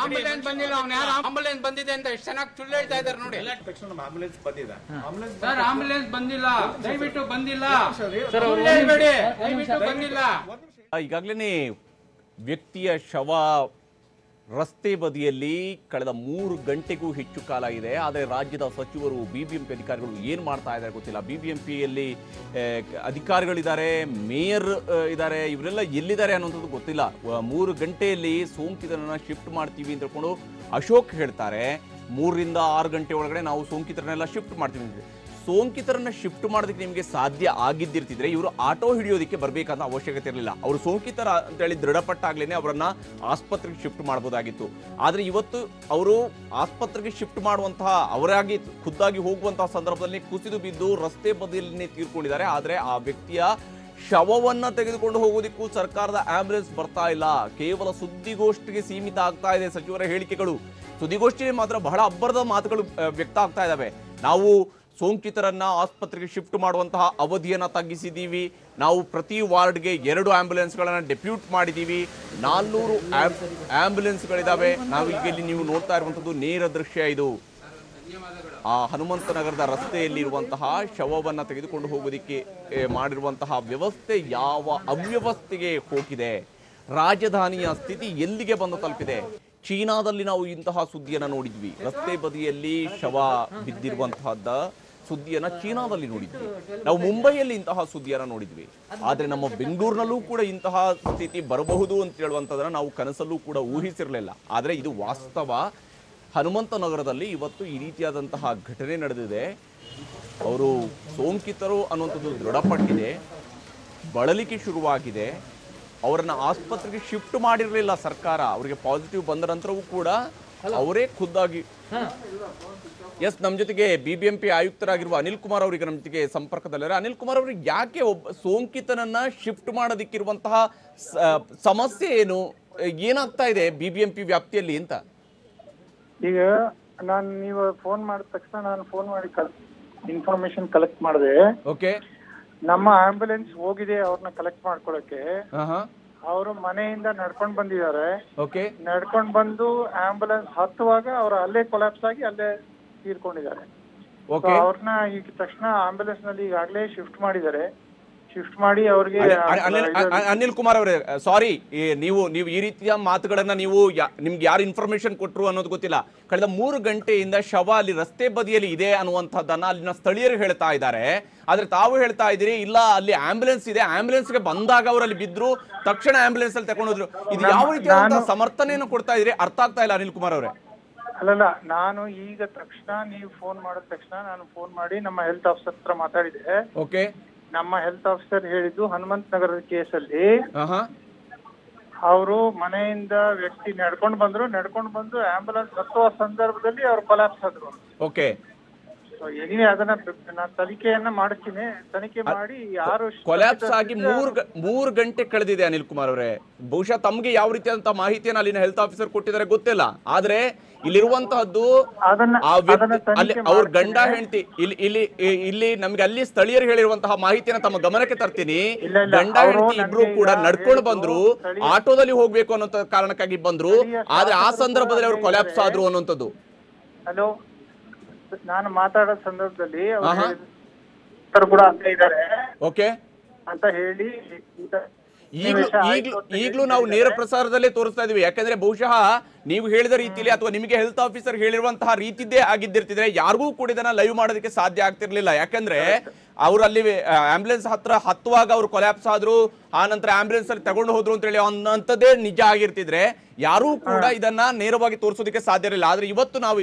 S7: ಆಂಬುಲೆನ್ಸ್ ಬಂದಿಲ್ಲ, ಅವ್ನು ಯಾರು ಆಂಬುಲೆನ್ಸ್ ಬಂದಿದೆ ಅಂತ ಎಷ್ಟು ಚೆನ್ನಾಗಿ ಸುಳ್ಳು ಹೇಳ್ತಾ ಇದ್ದಾರೆ ನೋಡಿ.
S8: ಆಂಬುಲೆನ್ಸ್ ಬಂದಿದೆ
S7: ಸರ್, ಆಂಬುಲೆನ್ಸ್ ಬಂದಿಲ್ಲ, ದಯವಿಟ್ಟು ಬಂದಿಲ್ಲ ಸರ್, ದಯವಿಟ್ಟು ಬಂದಿಲ್ಲ.
S2: ಈಗಾಗಲೇ ವ್ಯಕ್ತಿಯ ಶವ ರಸ್ತೆ ಬದಿಯಲ್ಲಿ ಕಳೆದ 3 ಗಂಟೆಗೂ ಹೆಚ್ಚು ಕಾಲ ಇದೆ. ಆದರೆ ರಾಜ್ಯದ ಸಚಿವರು, ಬಿಬಿಎಂಪಿ ಅಧಿಕಾರಿಗಳು ಏನು ಮಾಡ್ತಾ ಇದ್ದಾರೆ ಗೊತ್ತಿಲ್ಲ. ಬಿಬಿಎಂಪಿಯಲ್ಲಿ ಅಧಿಕಾರಿಗಳಿದ್ದಾರೆ, ಮೇಯರ್ ಇದ್ದಾರೆ, ಇವರೆಲ್ಲ ಎಲ್ಲಿದ್ದಾರೆ ಅನ್ನೋಂಥದ್ದು ಗೊತ್ತಿಲ್ಲ. 3 ಗಂಟೆಯಲ್ಲಿ ಸೋಂಕಿತರನ್ನ ಶಿಫ್ಟ್ ಮಾಡ್ತೀವಿ ಅಂತ ಹೇಳ್ಕೊಂಡು ಅಶೋಕ್ ಹೇಳ್ತಾರೆ. 3 ರಿಂದ 6 ಗಂಟೆ ಒಳಗಡೆ ನಾವು ಸೋಂಕಿತರನ್ನೆಲ್ಲ ಶಿಫ್ಟ್ ಮಾಡ್ತೀವಿ ಅಂತ. ಸೋಂಕಿತರನ್ನ ಶಿಫ್ಟ್ ಮಾಡೋದಕ್ಕೆ ನಿಮಗೆ ಸಾಧ್ಯ ಆಗಿದ್ದಿರ್ತಿದ್ರೆ ಇವರು ಆಟೋ ಹಿಡಿಯೋದಕ್ಕೆ ಬರಬೇಕಾದ ಅವಶ್ಯಕತೆ ಇರಲಿಲ್ಲ. ಅವರು ಸೋಂಕಿತರ ಅಂತೇಳಿ ದೃಢಪಟ್ಟಾಗ್ಲೇನೆ ಅವರನ್ನ ಆಸ್ಪತ್ರೆಗೆ ಶಿಫ್ಟ್ ಮಾಡಬಹುದಾಗಿತ್ತು. ಆದರೆ ಇವತ್ತು ಅವರು ಆಸ್ಪತ್ರೆಗೆ ಶಿಫ್ಟ್ ಮಾಡುವಂತಹ, ಅವರಾಗಿ ಖುದ್ದಾಗಿ ಹೋಗುವಂತಹ ಸಂದರ್ಭದಲ್ಲಿ ಕುಸಿದು ಬಿದ್ದು ರಸ್ತೆ ಬದಿಯಲ್ಲಿ ತೀರ್ಕೊಂಡಿದ್ದಾರೆ. ಆದರೆ ಆ ವ್ಯಕ್ತಿಯ ಶವವನ್ನ ತೆಗೆದುಕೊಂಡು ಹೋಗೋದಕ್ಕೂ ಸರ್ಕಾರದ ಆಂಬ್ಯುಲೆನ್ಸ್ ಬರ್ತಾ ಇಲ್ಲ. ಕೇವಲ ಸುದ್ದಿಗೋಷ್ಠಿಗೆ ಸೀಮಿತ ಆಗ್ತಾ ಇದೆ ಸಚಿವರ ಹೇಳಿಕೆಗಳು. ಸುದ್ದಿಗೋಷ್ಠಿಯಲ್ಲಿ ಮಾತ್ರ ಬಹಳ ಅಬ್ಬರದ ಮಾತುಗಳು ವ್ಯಕ್ತ ಆಗ್ತಾ ಇದ್ದಾವೆ. ನಾವು ಸೋಂಕಿತರನ್ನ ಆಸ್ಪತ್ರೆಗೆ ಶಿಫ್ಟ್ ಮಾಡುವಂತಹ ಅವಧಿಯನ್ನು ತಗ್ಗಿಸಿದ್ದೀವಿ. ನಾವು ಪ್ರತಿ ವಾರ್ಡ್ಗೆ 2 ಆಂಬ್ಯುಲೆನ್ಸ್ಗಳನ್ನು ಡೆಪ್ಯೂಟ್ ಮಾಡಿದ್ದೀವಿ. 400 ಆಂಬ್ಯುಲೆನ್ಸ್ಗಳಿದ್ದಾವೆ. ನಾವು ಈಗ ಇಲ್ಲಿ ನೀವು ನೋಡ್ತಾ ಇರುವಂಥದ್ದು ನೇರ ದೃಶ್ಯ. ಇದು ಆ ಹನುಮಂತನಗರದ ರಸ್ತೆಯಲ್ಲಿ ಇರುವಂತಹ ಶವವನ್ನು ತೆಗೆದುಕೊಂಡು ಹೋಗೋದಕ್ಕೆ ಮಾಡಿರುವಂತಹ ವ್ಯವಸ್ಥೆ ಯಾವ ಅವ್ಯವಸ್ಥೆಗೆ ಹೋಗಿದೆ. ರಾಜಧಾನಿಯ ಸ್ಥಿತಿ ಎಲ್ಲಿಗೆ ಬಂದು ತಲುಪಿದೆ. ಚೀನಾದಲ್ಲಿ ನಾವು ಇಂತಹ ಸುದ್ದಿಯನ್ನು ನೋಡಿದ್ವಿ. ರಸ್ತೆ ಬದಿಯಲ್ಲಿ ಶವ ಬಿದ್ದಿರುವಂತಹದ್ದ ಸುದ್ದಿಯನ್ನು ಚೀನಾದಲ್ಲಿ ನೋಡಿದ್ವಿ. ನಾವು ಮುಂಬೈಯಲ್ಲಿ ಇಂತಹ ಸುದ್ದಿಯನ್ನು ನೋಡಿದ್ವಿ. ಆದರೆ ನಮ್ಮ ಬೆಂಗಳೂರಿನಲ್ಲೂ ಕೂಡ ಇಂತಹ ಸ್ಥಿತಿ ಬರಬಹುದು ಅಂತ ಹೇಳುವಂಥದ್ದನ್ನು ನಾವು ಕನಸಲ್ಲೂ ಕೂಡ ಊಹಿಸಿರಲಿಲ್ಲ. ಆದರೆ ಇದು ವಾಸ್ತವ. ಹನುಮಂತನಗರದಲ್ಲಿ ಇವತ್ತು ಈ ರೀತಿಯಾದಂತಹ ಘಟನೆ ನಡೆದಿದೆ. ಅವರು ಸೋಂಕಿತರು ಅನ್ನುವಂಥದ್ದು ದೃಢಪಟ್ಟಿದೆ. ಬಳಲಿಕೆ ಶುರುವಾಗಿದೆ. ಅವರನ್ನು ಆಸ್ಪತ್ರೆಗೆ ಶಿಫ್ಟ್ ಮಾಡಿರಲಿಲ್ಲ ಸರ್ಕಾರ. ಅವರಿಗೆ ಪಾಸಿಟಿವ್ ಬಂದ ನಂತರವೂ ಕೂಡ ಅವರೇ ಖುದ್ದಾಗಿ ನಮ್ಮ ಜೊತೆಗೆ ಬಿಬಿಎಂಪಿ ಆಯುಕ್ತರಾಗಿರುವ ಅನಿಲ್ ಕುಮಾರ್ ಅವರಿಗೆ ನಮ್ಮ ಜೊತೆಗೆ ಸಂಪರ್ಕದಲ್ಲಿದ್ದಾರೆ. ಅನಿಲ್ ಕುಮಾರ್ ಅವರಿಗೆ ಯಾಕೆ ಒಬ್ಬ ಸೋಂಕಿತನನ್ನ ಶಿಫ್ಟ್ ಮಾಡೋದಕ್ಕಿರುವಂತಹ ಸಮಸ್ಯೆ ಏನು, ಏನಾಗ್ತಾ ಇದೆ ಬಿಬಿಎಂಪಿ ವ್ಯಾಪ್ತಿಯಲ್ಲಿ ಅಂತ?
S11: ಈಗ ನೀವು ಫೋನ್ ಮಾಡಿದ ತಕ್ಷಣ ನಾನು ಫೋನ್ ಮಾಡಿ ಇನ್ಫಾರ್ಮೇಶನ್ ಕಲೆಕ್ಟ್ ಮಾಡಿದೆ.
S2: ಓಕೆ,
S11: ನಮ್ಮ ಆಂಬ್ಯುಲೆನ್ಸ್ ಹೋಗಿದೆ ಅವ್ರನ್ನ ಕಲೆಕ್ಟ್ ಮಾಡ್ಕೊಳಕ್ಕೆ. ಅವರು ಮನೆಯಿಂದ ನಡ್ಕೊಂಡ್ ಬಂದಿದ್ದಾರೆ.
S2: ಓಕೆ,
S11: ನಡ್ಕೊಂಡ್ ಬಂದು ಆಂಬ್ಯುಲೆನ್ಸ್ ಹತ್ತುವಾಗ ಅವ್ರು ಅಲ್ಲೇ ಕೊಲಾಪ್ಸ್ ಆಗಿ ಅಲ್ಲೇ ತೀರ್ಕೊಂಡಿದ್ದಾರೆ. ಅವ್ರನ್ನ ಈಗ ತಕ್ಷಣ ಆಂಬ್ಯುಲೆನ್ಸ್ ನಲ್ಲಿ ಈಗಾಗಲೇ ಶಿಫ್ಟ್ ಮಾಡಿದ್ದಾರೆ. ಶಿಫ್ಟ್ ಮಾಡಿ ಅವ್ರಿಗೆ
S2: ಅನಿಲ್ ಕುಮಾರ್ ಅವರೇ, ಸಾರಿ, ನೀವು ಈ ರೀತಿಯ ಮಾತುಗಳನ್ನ ನಿಮ್ಗೆ ಯಾರು ಇನ್ಫಾರ್ಮೇಶನ್ ಕೊಟ್ಟರು ಅನ್ನೋದು ಗೊತ್ತಿಲ್ಲ. ಕಳೆದ 3 ಗಂಟೆಯಿಂದ ಶವ ಅಲ್ಲಿ ರಸ್ತೆ ಬದಿಯಲ್ಲಿ ಇದೆ ಅನ್ನುವಂಥದ್ದನ್ನ ಅಲ್ಲಿನ ಸ್ಥಳೀಯರು ಹೇಳ್ತಾ ಇದ್ದಾರೆ. ಆದ್ರೆ ತಾವು ಹೇಳ್ತಾ ಇದ್ದೀರಿ ಇಲ್ಲ, ಅಲ್ಲಿ ಆಂಬ್ಯುಲೆನ್ಸ್ ಇದೆ, ಆಂಬ್ಯುಲೆನ್ಸ್ಗೆ ಬಂದಾಗ ಅವರಲ್ಲಿ ಬಿದ್ರು, ತಕ್ಷಣ ಆಂಬ್ಯುಲೆನ್ಸ್ ಅಲ್ಲಿ ತಗೊಂಡೋದ್ರು. ಇದು ಯಾವ ರೀತಿಯ ಸಮರ್ಥನೆಯನ್ನು ಕೊಡ್ತಾ ಇದ್ರಿ ಅರ್ಥ ಆಗ್ತಾ ಇಲ್ಲ ಅನಿಲ್ ಕುಮಾರ್ ಅವರೇ.
S11: ಅಲ್ಲಲ್ಲ, ನಾನು ಈಗ ತಕ್ಷಣ ನೀವು ಫೋನ್ ಮಾಡಿದ ತಕ್ಷಣ ನಾನು ಫೋನ್ ಮಾಡಿ ನಮ್ಮ ಹೆಲ್ತ್ ಆಫೀಸರ್ ಹತ್ರ ಮಾತಾಡಿದೆ.
S2: ಓಕೆ,
S11: ನಮ್ಮ ಹೆಲ್ತ್ ಆಫೀಸರ್ ಹೇಳಿದ್ದು ಹನುಮಂತ ನಗರದ ಕೇಸಲ್ಲಿ ಅವರು ಮನೆಯಿಂದ ವ್ಯಕ್ತಿ ನಡ್ಕೊಂಡು ಬಂದು ಆಂಬ್ಯುಲೆನ್ಸ್ ಹತ್ತುವ ಸಂದರ್ಭದಲ್ಲಿ ಅವ್ರು ಕೊಲಾಪ್ಸ್ ಆದ್ರು.
S2: ಓಕೆ,
S11: ಏನಿವೆ ಅದನ್ನ ನಾನು ತನಿಖೆಯನ್ನ ಮಾಡಿಸ್ತೀನಿ. ತನಿಖೆ ಮಾಡಿ ಯಾರು
S2: ಕೊಲಾಪ್ಸ್ ಆಗಿ 3 ಗಂಟೆ ಕಳೆದಿದೆ ಅನಿಲ್ ಕುಮಾರ್ ಅವರೇ. ಬಹುಶಃ ತಮ್ಗೆ ಯಾವ ರೀತಿಯಾದಂತಹ ಮಾಹಿತಿಯನ್ನು ಅಲ್ಲಿನ ಹೆಲ್ತ್ ಆಫೀಸರ್ ಕೊಟ್ಟಿದ್ದಾರೆ ಗೊತ್ತಿಲ್ಲ. ಆದ್ರೆ ಇಲ್ಲಿರುವಂತಹದ್ದು ಅವ್ರ ಗಂಡ ಹೆಂಡತಿ ಇಲ್ಲಿ ನಮ್ಗೆ ಅಲ್ಲಿ ಸ್ಥಳೀಯರು ಹೇಳಿರುವಂತಹ ಮಾಹಿತಿಯನ್ನ ತಮ್ಮ ಗಮನಕ್ಕೆ ತರ್ತೀನಿ. ಗಂಡ ಹೆಂಡತಿ ಇಬ್ರು ಕೂಡ ನಡ್ಕೊಂಡು ಬಂದ್ರು, ಆಟೋದಲ್ಲಿ ಹೋಗ್ಬೇಕು ಅನ್ನೋ ಕಾರಣಕ್ಕಾಗಿ ಬಂದ್ರು. ಆದ್ರೆ ಆ ಸಂದರ್ಭದಲ್ಲಿ ಅವ್ರು ಕೊಲಾಪ್ಸ್ ಆದ್ರು ಅನ್ನುವಂಥದ್ದು.
S11: ಹಲೋ, ನಾನು ಮಾತಾಡೋ ಸಂದರ್ಭದಲ್ಲಿ ಕೂಡ ಅಂತ ಇದ್ದಾರೆ.
S2: ಓಕೆ
S11: ಅಂತ ಹೇಳಿ
S2: ಈಗಲೂ ನಾವು ನೇರ ಪ್ರಸಾರದಲ್ಲೇ ತೋರಿಸ್ತಾ ಇದೀವಿ. ಯಾಕಂದ್ರೆ ಬಹುಶಃ ನೀವು ಹೇಳಿದ ರೀತಿಯಲ್ಲಿ ಅಥವಾ ನಿಮಗೆ ಹೆಲ್ತ್ ಆಫೀಸರ್ ಹೇಳಿರುವಂತಹ ರೀತಿದ್ದೇ ಆಗಿದ್ದಿರ್ತಿದ್ರೆ ಯಾರಿಗೂ ಕೂಡ ಇದನ್ನ ಲೈವ್ ಮಾಡೋದಕ್ಕೆ ಸಾಧ್ಯ ಆಗ್ತಿರ್ಲಿಲ್ಲ. ಯಾಕಂದ್ರೆ ಅವರು ಅಲ್ಲಿ ಆಂಬ್ಯುಲೆನ್ಸ್ ಹತ್ರ ಹತ್ತುವಾಗ ಅವರು ಕೊಲಾಪ್ಸ್ ಆದ್ರು, ಆ ನಂತರ ಆಂಬ್ಯುಲೆನ್ಸ್ ಅಲ್ಲಿ ತಗೊಂಡು ಹೋದ್ರು ಅಂತ ಹೇಳಿ ಅನ್ನೋಂಥದ್ದೇ ನಿಜ ಆಗಿರ್ತಿದ್ರೆ ಯಾರೂ ಕೂಡ ಇದನ್ನ ನೇರವಾಗಿ ತೋರಿಸೋದಕ್ಕೆ ಸಾಧ್ಯ ಇರಲಿಲ್ಲ. ಆದ್ರೆ ಇವತ್ತು ನಾವು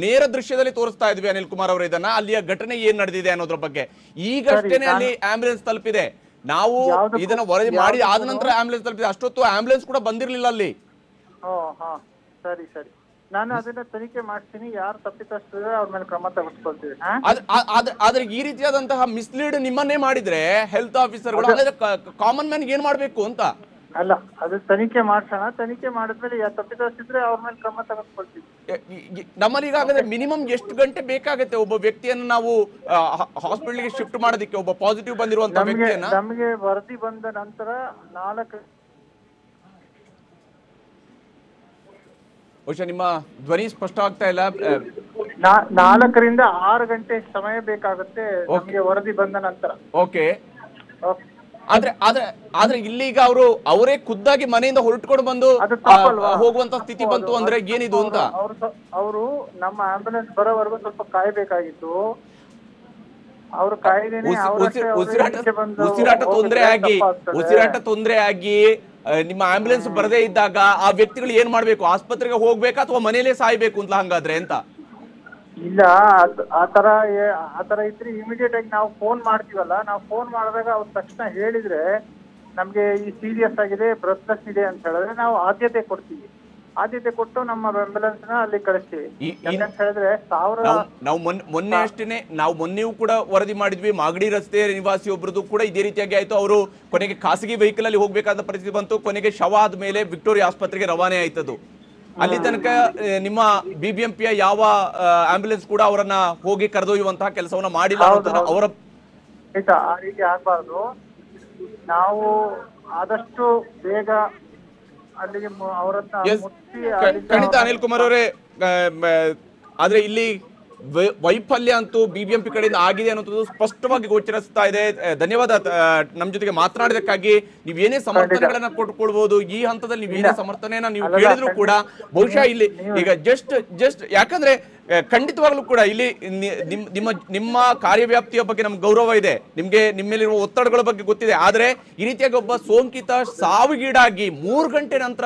S2: ನೇರ ದೃಶ್ಯದಲ್ಲಿ ತೋರಿಸ್ತಾ ಇದ್ವಿ ಅನಿಲ್ ಕುಮಾರ್ ಅವರು ಇದನ್ನ. ಅಲ್ಲಿಯ ಘಟನೆ ಏನ್ ನಡೆದಿದೆ ಅನ್ನೋದ್ರ ಬಗ್ಗೆ ಈಗಷ್ಟೇನೆ ಅಲ್ಲಿ ಆಂಬ್ಯುಲೆನ್ಸ್ ತಲುಪಿದೆ. ನಾವು ಇದನ್ನ ವರದಿ ಮಾಡಿ ಆದ ನಂತರ ಆಂಬ್ಯುಲೆನ್ಸ್ ತಲುಪಿದೆ. ಅಷ್ಟೊತ್ತು ಆಂಬ್ಯುಲೆನ್ಸ್ ಕೂಡ ಬಂದಿರಲಿಲ್ಲ ಅಲ್ಲಿ.
S11: ಸರಿ ಸರಿ, ನಾನು ಅದನ್ನ ತನಿಖೆ ಮಾಡ್ತೀನಿ. ಯಾರು ತಪ್ಪಿತಸ್ಥರು ಅವ್ರ ಮೇಲೆ ಕ್ರಮ ತಗೊಳ್ತೀವಿ.
S2: ಆದ್ರೆ ಈ ರೀತಿಯಾದಂತಹ ಮಿಸ್ಲೀಡ್ ನಿಮ್ಮನ್ನೇ ಮಾಡಿದ್ರೆ ಹೆಲ್ತ್ ಆಫೀಸರ್ಗಳು ಕಾಮನ್ ಮ್ಯಾನ್ ಏನ್ ಮಾಡ್ಬೇಕು ಅಂತ
S11: ಅಲ್ಲ, ಅದು ತನಿಖೆ ಮಾಡ್ಸೋಣ. ತನಿಖೆ ಮಾಡಿದ್ಮೇಲೆ ಯಾರು ತಪ್ಪಿತಸ್ಥಿದ್ರೆ ಅವ್ರ ಮೇಲೆ ಕ್ರಮ ತಗೊಳ್ತೀವಿ.
S2: ನಮ್ಮಲ್ಲಿ ಈಗಾಗಲೇ ಮಿನಿಮಮ್ ಎಷ್ಟು ಗಂಟೆ ಬೇಕಾಗುತ್ತೆ ಒಬ್ಬ ವ್ಯಕ್ತಿಯನ್ನು ನಾವು ಹಾಸ್ಪಿಟಲ್ಗೆ ಶಿಫ್ಟ್ ಮಾಡೋದಕ್ಕೆ? ಒಬ್ಬ ಪಾಸಿಟಿವ್ ಬಂದಿರುವಂತಹ ವ್ಯಕ್ತಿಯನ್ನ
S11: ನಮಗೆ ವರದಿ ಬಂದ ನಂತರ 4
S2: ಬಹುಶಃ ನಿಮ್ಮ ಧ್ವನಿ ಸ್ಪಷ್ಟ ಆಗ್ತಾ ಇಲ್ಲ.
S11: 4 ರಿಂದ 6 ಗಂಟೆ ಸಮಯ ಬೇಕಾಗುತ್ತೆ ನಮಗೆ ವರದಿ ಬಂದ ನಂತರ.
S2: ಓಕೆ, ಆದ್ರೆ ಇಲ್ಲಿಗ ಅವರೇ ಖುದ್ದಾಗಿ ಮನೆಯಿಂದ ಹೊರಟ್ಕೊಂಡು ಬಂದು ಹೋಗುವಂತ ಸ್ಥಿತಿ ಬಂತು ಅಂದ್ರೆ ಏನಿದು ಅಂತ.
S11: ಅವರು ನಮ್ಮ ಆಂಬ್ಯುಲೆನ್ಸ್ ಬರೋವರೆಗೂ ಸ್ವಲ್ಪ ಕಾಯ್ಬೇಕಾಗಿತ್ತು. ಅವ್ರು ಕಾಯ್ದೇನೆ
S2: ಉಸಿರಾಟ ತೊಂದರೆ ಆಗಿ ನಿಮ್ಮ ಆಂಬ್ಯುಲೆನ್ಸ್ ಬರದೇ ಇದ್ದಾಗ ಆ ವ್ಯಕ್ತಿಗಳು ಏನ್ ಮಾಡ್ಬೇಕು? ಆಸ್ಪತ್ರೆಗೆ ಹೋಗ್ಬೇಕಾ ಅಥವಾ ಮನೇಲೆ ಸಾಯ್ಬೇಕು ಅಂತ ಹಂಗಾದ್ರೆ ಅಂತ?
S11: ಇಲ್ಲ, ಆತರ ಇದ್ರೆ ಇಮಿಡಿಯೇಟ್ ಆಗಿ ನಾವು ಫೋನ್ ಮಾಡ್ತೀವಲ್ಲ, ನಾವು ಫೋನ್ ಮಾಡಿದಾಗ ಅವ್ರ ತಕ್ಷಣ ಹೇಳಿದ್ರೆ ನಮ್ಗೆ ಈ ಸೀರಿಯಸ್ ಆಗಿದೆ, ಬ್ರೆತ್ಲೆಸ್ ಇದೆ ಅಂತ ಹೇಳಿದ್ರೆ ನಾವು ಆದ್ಯತೆ ಕೊಡ್ತೀವಿ. ಆದ್ಯತೆ ಕೊಟ್ಟು ನಮ್ಮ ಆಂಬ್ಯುಲೆನ್ಸ್ ನ ಅಲ್ಲಿ ಕಳಿಸ್ತೀವಿ. ಯಾಕಂತ ಹೇಳಿದ್ರೆ
S2: ನಾವು ಮೊನ್ನೆ ಅಷ್ಟೇನೆ ಮೊನ್ನೆಯೂ ಕೂಡ ವರದಿ ಮಾಡಿದ್ವಿ. ಮಾಗಡಿ ರಸ್ತೆ ನಿವಾಸಿ ಒಬ್ಬರದು ಕೂಡ ಇದೇ ರೀತಿಯಾಗಿ ಆಯ್ತು. ಅವರು ಕೊನೆಗೆ ಖಾಸಗಿ ವೆಹಿಕಲ್ ಅಲ್ಲಿ ಹೋಗ್ಬೇಕಾದ ಪರಿಸ್ಥಿತಿ ಬಂತು. ಕೊನೆಗೆ ಶವ ಆದ್ಮೇಲೆ ವಿಕ್ಟೋರಿಯಾ ಆಸ್ಪತ್ರೆಗೆ ರವಾನೆ ಆಯ್ತದು. ಅಲ್ಲಿ ತನಕ ನಿಮ್ಮ ಬಿಬಿಎಂಪಿಯ ಯಾವ ಆಂಬ್ಯುಲೆನ್ಸ್ ಕೂಡ ಅವರನ್ನ ಹೋಗಿ ಕರೆದೊಯ್ಯುವಂತಹ ಕೆಲಸವನ್ನ ಮಾಡಿಲ್ಲ. ಅವರ
S11: ಆ ರೀತಿ ಆಗ್ಬಾರ್ದು. ನಾವು ಆದಷ್ಟು ಬೇಗ ಅಲ್ಲಿಗೆ
S2: ಖಂಡಿತ ಅನಿಲ್ ಕುಮಾರ್ ಅವರೇ, ಆದ್ರೆ ಇಲ್ಲಿ ವೈಫಲ್ಯ ಅಂತೂ ಬಿಬಿಎಂಪಿ ಕಡೆಯಿಂದ ಆಗಿದೆ ಅನ್ನೋದು ಸ್ಪಷ್ಟವಾಗಿ ಗೋಚರಿಸ್ತಾ ಇದೆ. ಧನ್ಯವಾದ ನಮ್ಮ ಜೊತೆಗೆ ಮಾತನಾಡಿದಕ್ಕಾಗಿ. ನೀವೇನೇ ಸಮರ್ಥನೆಗಳನ್ನ ಕೊಟ್ಕೊಳ್ಬಹುದು. ಈ ಹಂತದಲ್ಲಿ ನೀವೇನೇ ಸಮರ್ಥನೆಯನ್ನ ನೀವು ಕೇಳಿದ್ರು ಕೂಡ ಬಹುಶಃ ಇಲ್ಲಿ ಈಗ ಜಸ್ಟ್ ಯಾಕಂದ್ರೆ ಖಂಡಿತವಾಗ್ಲೂ ಕೂಡ ಇಲ್ಲಿ ನಿಮ್ಮ ಕಾರ್ಯವ್ಯಾಪ್ತಿಯ ಬಗ್ಗೆ ನಮ್ಗೆ ಗೌರವ ಇದೆ. ನಿಮ್ಮೇಲಿರುವ ಒತ್ತಡಗಳ ಬಗ್ಗೆ ಗೊತ್ತಿದೆ. ಆದ್ರೆ ಈ ರೀತಿಯಾಗಿ ಒಬ್ಬ ಸೋಂಕಿತ ಸಾವಿಗೀಡಾಗಿ 3 ಗಂಟೆ ನಂತರ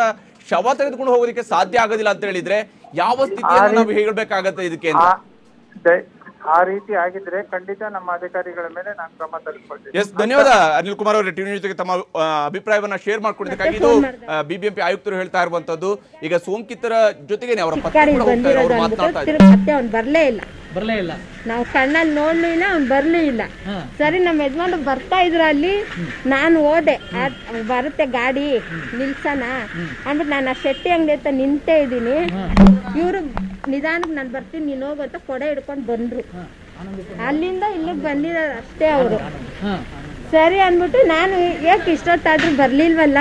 S2: ಶವ ತೆಗೆದುಕೊಂಡು ಹೋಗೋದಕ್ಕೆ ಸಾಧ್ಯ ಆಗೋದಿಲ್ಲ ಅಂತ ಹೇಳಿದ್ರೆ ಯಾವ ಸ್ಥಿತಿಯನ್ನು ನಾವು ಹೇಳ್ಬೇಕಾಗತ್ತೆ ಇದಕ್ಕೆ ಅಂತ?
S11: ಆ ರೀತಿ ಆಗಿದ್ರೆ ಖಂಡಿತ ನಮ್ಮ ಅಧಿಕಾರಿಗಳ ಮೇಲೆ ನಾನು ಕ್ರಮ ತೆಗೆದುಕೊಳ್ತೀನಿ.
S2: ಎಸ್, ಧನ್ಯವಾದ ಅನಿಲ್ ಕುಮಾರ್ ಅವರೇ. ಟಿವಿ ನ್ಯೂಸ್ ಜೊತೆ ತಮ್ಮ ಅಭಿಪ್ರಾಯವನ್ನ ಶೇರ್ ಮಾಡ್ಕೊಂಡಿದ್ದಕ್ಕಾಗಿ. ಇದು ಬಿಬಿಎಂಪಿ ಆಯುಕ್ತರು ಹೇಳ್ತಾ ಇರುವಂತದ್ದು. ಈಗ ಸೋಂಕಿತರ ಜೊತೆಗೇನೆ ಅವರ ಪತ್ನಿ ಕೂಡ ಹೋಗ್ತಾ ಇದ್ದಾರೆ, ಅವರು ಮಾತನಾಡ್ತಾ ಇದ್ದಾರೆ.
S9: ಮತ್ತೆ ಅವ್ನು ಬರ್ಲೇ ಇಲ್ಲ. ನಾವು ಕಣ್ಣಲ್ಲಿ ನೋಡ್ಲಿಲ್ಲ, ಅವ್ನು ಬರ್ಲೇ ಇಲ್ಲ. ಸರಿ, ನಮ್ಮ ಯಜಮಾನ್ರು ಬರ್ತಾ ಇದ್ರು ಅಲ್ಲಿ. ನಾನು ಹೋದೆ, ಬರುತ್ತೆ ಗಾಡಿ ನಿಲ್ಸನ ಅಂದ್ಬಿಟ್ಟು ನಾನು ಆ ಶೆಟ್ಟಿ ಅಂಗಡಿ ಹತ್ರ ನಿಂತೇ ಇದ್ದೀನಿ. ಇವರು ನಿಧಾನಕ್ಕೆ ನಾನು ಬರ್ತೀನಿ, ನೀನು ಹೋಗುತ್ತ ಕೊಡೆ ಹಿಡ್ಕೊಂಡು ಬಂದ್ರು. ಅಲ್ಲಿಂದ ಇಲ್ಲಿಗೆ ಬಂದಿದ್ದಾರೆ ಅಷ್ಟೇ ಅವರು. ಸರಿ ಅಂದ್ಬಿಟ್ಟು ನಾನು ಯಾಕೆ ಇಷ್ಟೊತ್ತಾದ್ರೂ ಬರ್ಲಿಲ್ವಲ್ಲ,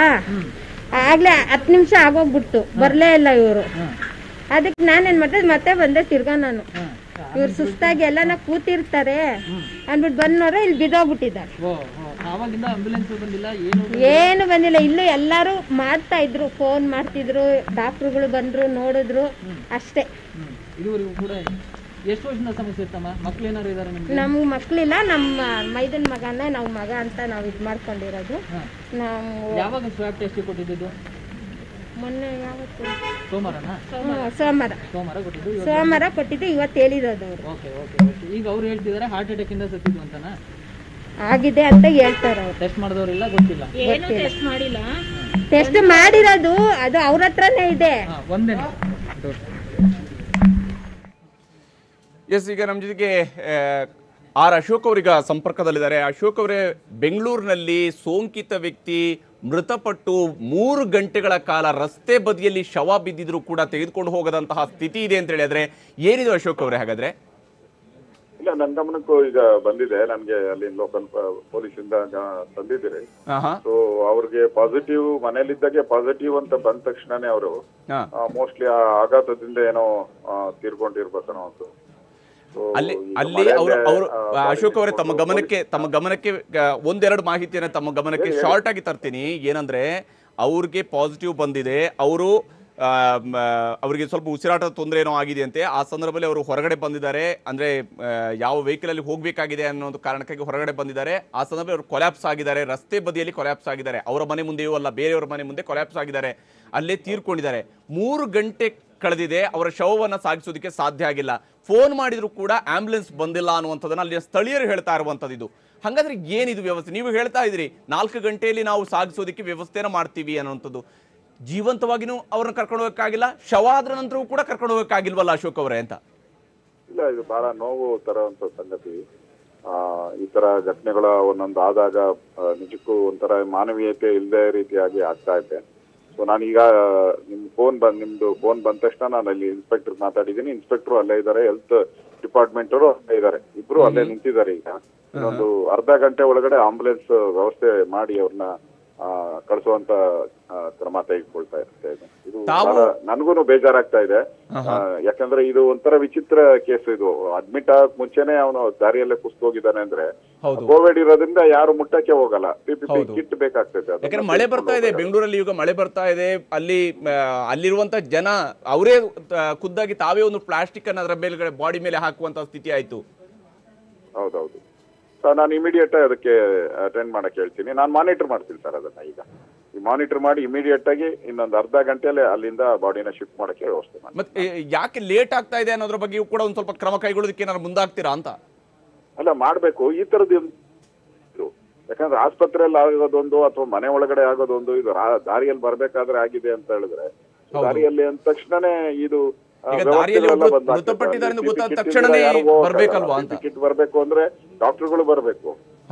S9: ಆಗ್ಲೇ 10 ನಿಮಿಷ ಆಗೋಗ್ಬಿಡ್ತು, ಬರ್ಲೇ ಇಲ್ಲ ಇವರು. ಅದಕ್ಕೆ ನಾನೇನ್ ಮಾಡಿದೆ, ಮತ್ತೆ ಬಂದೆ ತಿರ್ಗಾ ನಾನು. ಇವ್ರು ಸುಸ್ತಾಗಿ ಎಲ್ಲ ಕೂತಿರ್ತಾರೆ ಅಂದ್ಬಿಟ್ಟು ಬಂದ್ ನೋಡ್ರೆ ಇಲ್ಲಿ ಬಿದ್ದೋಗ್ಬಿಟ್ಟಿದ್ದಾರೆ. ಏನು ಬಂದಿಲ್ಲ. ಇಲ್ಲೂ ಎಲ್ಲಾರು ಮಾಡ್ತಾ ಇದ್ರು, ಫೋನ್ ಮಾಡ್ತಿದ್ರು, ಡಾಕ್ಟರ್ಗಳು ಬಂದ್ರು, ನೋಡಿದ್ರು ಅಷ್ಟೇ. ನಮ್ಗೆ ಮಕ್ಳಿಲ್ಲ. ನಮ್ಮ ಮೈದನ್ ಮಗನ ನಾವು ಮಗ ಅಂತ ನಾವು ಇದು ಮಾಡ್ಕೊಂಡಿರೋದು. ನಾವು ಮೊನ್ನೆ ಯಾವತ್ತು ಸೋಮವಾರ ಕೊಟ್ಟಿದ್ದು, ಇವತ್ತು ಹೇಳಿರೋದು ಅವರು.
S12: ಈಗ ಅವ್ರು ಹೇಳ್ತಿದ್ದಾರೆ ಹಾರ್ಟ್ ಅಟ್ಯಾಕ್ ಇಂದ ಸತ್ತಿದ್ದು ಅಂತನಾ
S9: ಆಗಿದೆ ಅಂತ ಹೇಳ್ತಾರೆ.
S12: ಟೆಸ್ಟ್ ಮಾಡಿದವರಿಲ್ಲ, ಗೊತ್ತಿಲ್ಲ.
S9: ಟೆಸ್ಟ್ ಮಾಡಿರೋದು ಅದು ಅವ್ರ ಹತ್ರನೇ ಇದೆ.
S2: ಎಸ್, ಈಗ ನಮ್ಮ ಜೊತೆಗೆ ಆರ್ ಅಶೋಕ್ ಅವರೀಗ ಸಂಪರ್ಕದಲ್ಲಿದ್ದಾರೆ. ಅಶೋಕ್ ಅವರೇ, ಬೆಂಗಳೂರಿನಲ್ಲಿ ಸೋಂಕಿತ ವ್ಯಕ್ತಿ ಮೃತಪಟ್ಟು 3 ಗಂಟೆಗಳ ಕಾಲ ರಸ್ತೆ ಬದಿಯಲ್ಲಿ ಶವ ಬಿದ್ದಿದ್ರು ಕೂಡ ತೆಗೆದುಕೊಂಡು ಹೋಗದಂತಹ ಸ್ಥಿತಿ ಇದೆ ಅಂತ ಹೇಳಿದ್ರೆ ಏನಿದು ಅಶೋಕ್ ಅವರೇ? ಹಾಗಾದ್ರೆ
S13: ಇಲ್ಲ, ನನ್ನ ಗಮನಕ್ಕೂ ಈಗ ಬಂದಿದೆ. ನನ್ಗೆ ಅಲ್ಲಿ ಲೋಕಲ್ ಪೊಲೀಸ್ ಇಂದ ತಂದಿದ್ದೀರಿ. ಸೊ ಅವ್ರಿಗೆ ಪಾಸಿಟಿವ್, ಮನೇಲಿದ್ದಾಗೆ ಪಾಸಿಟಿವ್ ಅಂತ ಬಂದ ತಕ್ಷಣನೇ ಅವರು ಮೋಸ್ಟ್ಲಿ ಆಘಾತದಿಂದ ಏನೋ ತೀರ್ಕೊಂಡಿರ್ಬೇಕನ್ನೋ ಅಂತ.
S2: ಅಲ್ಲಿ ಅವರು ಅಶೋಕ್ ಅವರೇ, ತಮ್ಮ ಗಮನಕ್ಕೆ ಒಂದೆರಡು ಮಾಹಿತಿಯನ್ನ ತಮ್ಮ ಗಮನಕ್ಕೆ ಶಾರ್ಟ್ ಆಗಿ ತರ್ತೀನಿ. ಏನಂದ್ರೆ ಅವ್ರಿಗೆ ಪಾಸಿಟಿವ್ ಬಂದಿದೆ. ಅವರಿಗೆ ಸ್ವಲ್ಪ ಉಸಿರಾಟದ ತೊಂದರೆ ಏನೋ ಆಗಿದೆ ಅಂತೆ. ಆ ಸಂದರ್ಭದಲ್ಲಿ ಅವರು ಹೊರಗಡೆ ಬಂದಿದ್ದಾರೆ. ಅಂದ್ರೆ ಯಾವ ವೆಹಿಕಲ್ ಅಲ್ಲಿ ಹೋಗ್ಬೇಕಾಗಿದೆ ಅನ್ನೋ ಒಂದು ಕಾರಣಕ್ಕಾಗಿ ಹೊರಗಡೆ ಬಂದಿದ್ದಾರೆ. ಆ ಸಂದರ್ಭದಲ್ಲಿ ಅವರು ಕೊಲ್ಯಾಪ್ಸ್ ಆಗಿದ್ದಾರೆ, ರಸ್ತೆ ಬದಿಯಲ್ಲಿ ಕೊಲ್ಯಾಪ್ಸ್ ಆಗಿದ್ದಾರೆ. ಅವರ ಮನೆ ಮುಂದೆಯೂ ಅಲ್ಲ, ಬೇರೆಯವರ ಮನೆ ಮುಂದೆ ಕೊಲ್ಯಾಪ್ಸ್ ಆಗಿದ್ದಾರೆ, ಅಲ್ಲೇ ತೀರ್ಕೊಂಡಿದ್ದಾರೆ. 3 ಗಂಟೆ ಕಳೆದಿದೆ, ಅವರ ಶವವನ್ನು ಸಾಗಿಸೋದಕ್ಕೆ ಸಾಧ್ಯ ಆಗಿಲ್ಲ. ಫೋನ್ ಮಾಡಿದ್ರು ಕೂಡ ಆಂಬ್ಯುಲೆನ್ಸ್ ಬಂದಿಲ್ಲ ಅನ್ನುವಂಥದ್ದನ್ನ ಅಲ್ಲಿ ಸ್ಥಳೀಯರು ಹೇಳ್ತಾ ಇರುವಂಥದ್ದು. ಇದು ಹಾಗಾದ್ರೆ ಏನಿದು ವ್ಯವಸ್ಥೆ? ನೀವು ಹೇಳ್ತಾ ಇದ್ರಿ 4 ಗಂಟೆಯಲ್ಲಿ ನಾವು ಸಾಗಿಸೋದಕ್ಕೆ ವ್ಯವಸ್ಥೆನ ಮಾಡ್ತೀವಿ ಅನ್ನುವಂಥದ್ದು. ಜೀವಂತವಾಗಿನೂ ಅವ್ರನ್ನ ಕರ್ಕೊಂಡು ಹೋಗಕ್ಕಾಗಿಲ್ಲ, ಶವ ಆದ್ರ ನಂತರವೂ ಕೂಡ ಕರ್ಕೊಂಡು ಹೋಗಕ್ಕಾಗಿಲ್ವಲ್ಲ ಅಶೋಕ್ ಅವರೇ ಅಂತ?
S13: ಇಲ್ಲ, ಇದು ಬಹಳ ನೋವು ತರುವಂತ ಸಂಗತಿ. ಈ ತರ ಘಟನೆಗಳ ಒಂದೊಂದು ಆದಾಗ ನಿಜಕ್ಕೂ ಒಂಥರ ಮಾನವೀಯತೆ ಇಲ್ಲದೆ ರೀತಿಯಾಗಿ ಆಗ್ತಾ ಇದೆ. ಸೊ ನಾನೀಗ ನಿಮ್ದು ಫೋನ್ ಬಂದ ತಕ್ಷಣ ನಾನು ಅಲ್ಲಿ ಇನ್ಸ್ಪೆಕ್ಟರ್ ಮಾತಾಡಿದ್ದೀನಿ. ಇನ್ಸ್ಪೆಕ್ಟರ್ ಅಲ್ಲೇ ಇದ್ದಾರೆ, ಹೆಲ್ತ್ ಡಿಪಾರ್ಟ್ಮೆಂಟ್ ಅವರು ಅಲ್ಲೇ ಇದ್ದಾರೆ, ಇಬ್ರು ಅಲ್ಲೇ ನಿಂತಿದ್ದಾರೆ. ಈಗ ಒಂದು ಅರ್ಧ ಗಂಟೆ ಒಳಗಡೆ ಆಂಬುಲೆನ್ಸ್ ವ್ಯವಸ್ಥೆ ಮಾಡಿ ಅವ್ರನ್ನ ಕಳಿಸುವಂತ ಕ್ರಮ ತೆಗೆದುಕೊಳ್ತಾ ಇರುತ್ತೆ. ಇದು ನನ್ಗೂ ಬೇಜಾರಾಗ್ತಾ ಇದೆ. ಯಾಕಂದ್ರೆ ಇದು ಒಂಥರ ವಿಚಿತ್ರ ಕೇಸ್. ಇದು ಅಡ್ಮಿಟ್ ಆಗಕ್ ಮುಂಚೆನೆ ಅವನು ದಾರಿಯಲ್ಲೇ ಕುಸ್ತೋಗಿದ್ದಾನೆ ಅಂದ್ರೆ ಕೋವಿಡ್ ಇರೋದ್ರಿಂದ ಯಾರು ಮುಟ್ಟಕ್ಕೆ ಹೋಗಲ್ಲ. PPE ಕಿಟ್ ಬೇಕಾಗ್ತದೆ.
S2: ಯಾಕಂದ್ರೆ ಮಳೆ ಬರ್ತಾ ಇದೆ ಬೆಂಗಳೂರಲ್ಲಿ, ಈಗ ಮಳೆ ಬರ್ತಾ ಇದೆ. ಅಲ್ಲಿರುವಂತ ಜನ ಅವರೇ ಖುದ್ದಾಗಿ ತಾವೇ ಒಂದು ಪ್ಲಾಸ್ಟಿಕ್ ಅನ್ನ ಅದರ ಮೇಲ್ಗಡೆ ಬಾಡಿ ಮೇಲೆ ಹಾಕುವಂತ ಸ್ಥಿತಿ ಆಯ್ತು.
S13: ಹೌದೌದು ಸರ್, ನಾನು ಇಮಿಡಿಯೇಟ್ ಅದಕ್ಕೆ ಅಟೆಂಡ್ ಮಾಡಕ್ಕೆ ಹೇಳ್ತೀನಿ. ನಾನು ಮಾನಿಟರ್ ಮಾಡ್ತೀನಿ ಸರ್ ಅದನ್ನ. ಈಗ ಮಾನಿಟರ್ ಮಾಡಿ ಇಮಿಡಿಯೇಟ್ ಆಗಿ ಇನ್ನೊಂದು ಅರ್ಧ ಗಂಟೆಯಲ್ಲಿ ಅಲ್ಲಿಂದ ಬಾಡಿನ ಶಿಫ್ಟ್ ಮಾಡಕ್ಕೆ ವ್ಯವಸ್ಥೆ ಮಾಡಿ.
S2: ಮತ್ತೆ ಯಾಕೆ ಲೇಟ್ ಆಗ್ತಾ ಇದೆ ಅನ್ನೋದ್ರ ಬಗ್ಗೆ ಕೂಡ ಒಂದ್ ಸ್ವಲ್ಪ ಕ್ರಮ ಕೈಗೊಳ್ಳೋದಕ್ಕೆ ಏನಾದ್ರು ಮುಂದಾಗ್ತೀರಾ ಅಂತ?
S13: ಅಲ್ಲ, ಮಾಡ್ಬೇಕು ಈ ತರದ್ದು. ಯಾಕಂದ್ರೆ ಆಸ್ಪತ್ರೆಯಲ್ಲಿ ಆಗೋದೊಂದು ಅಥವಾ ಮನೆ ಒಳಗಡೆ ಆಗೋದೊಂದು, ಇದು ದಾರಿಯಲ್ಲಿ ಬರ್ಬೇಕಾದ್ರೆ ಆಗಿದೆ ಅಂತ ಹೇಳಿದ್ರೆ ದಾರಿಯಲ್ಲಿ ಅಂದ ತಕ್ಷಣನೇ ಇದು ಕಿಟ್ ಬರ್ಬೇಕು ಅಂದ್ರೆ ಡಾಕ್ಟರ್ಗಳು ಬರ್ಬೇಕು.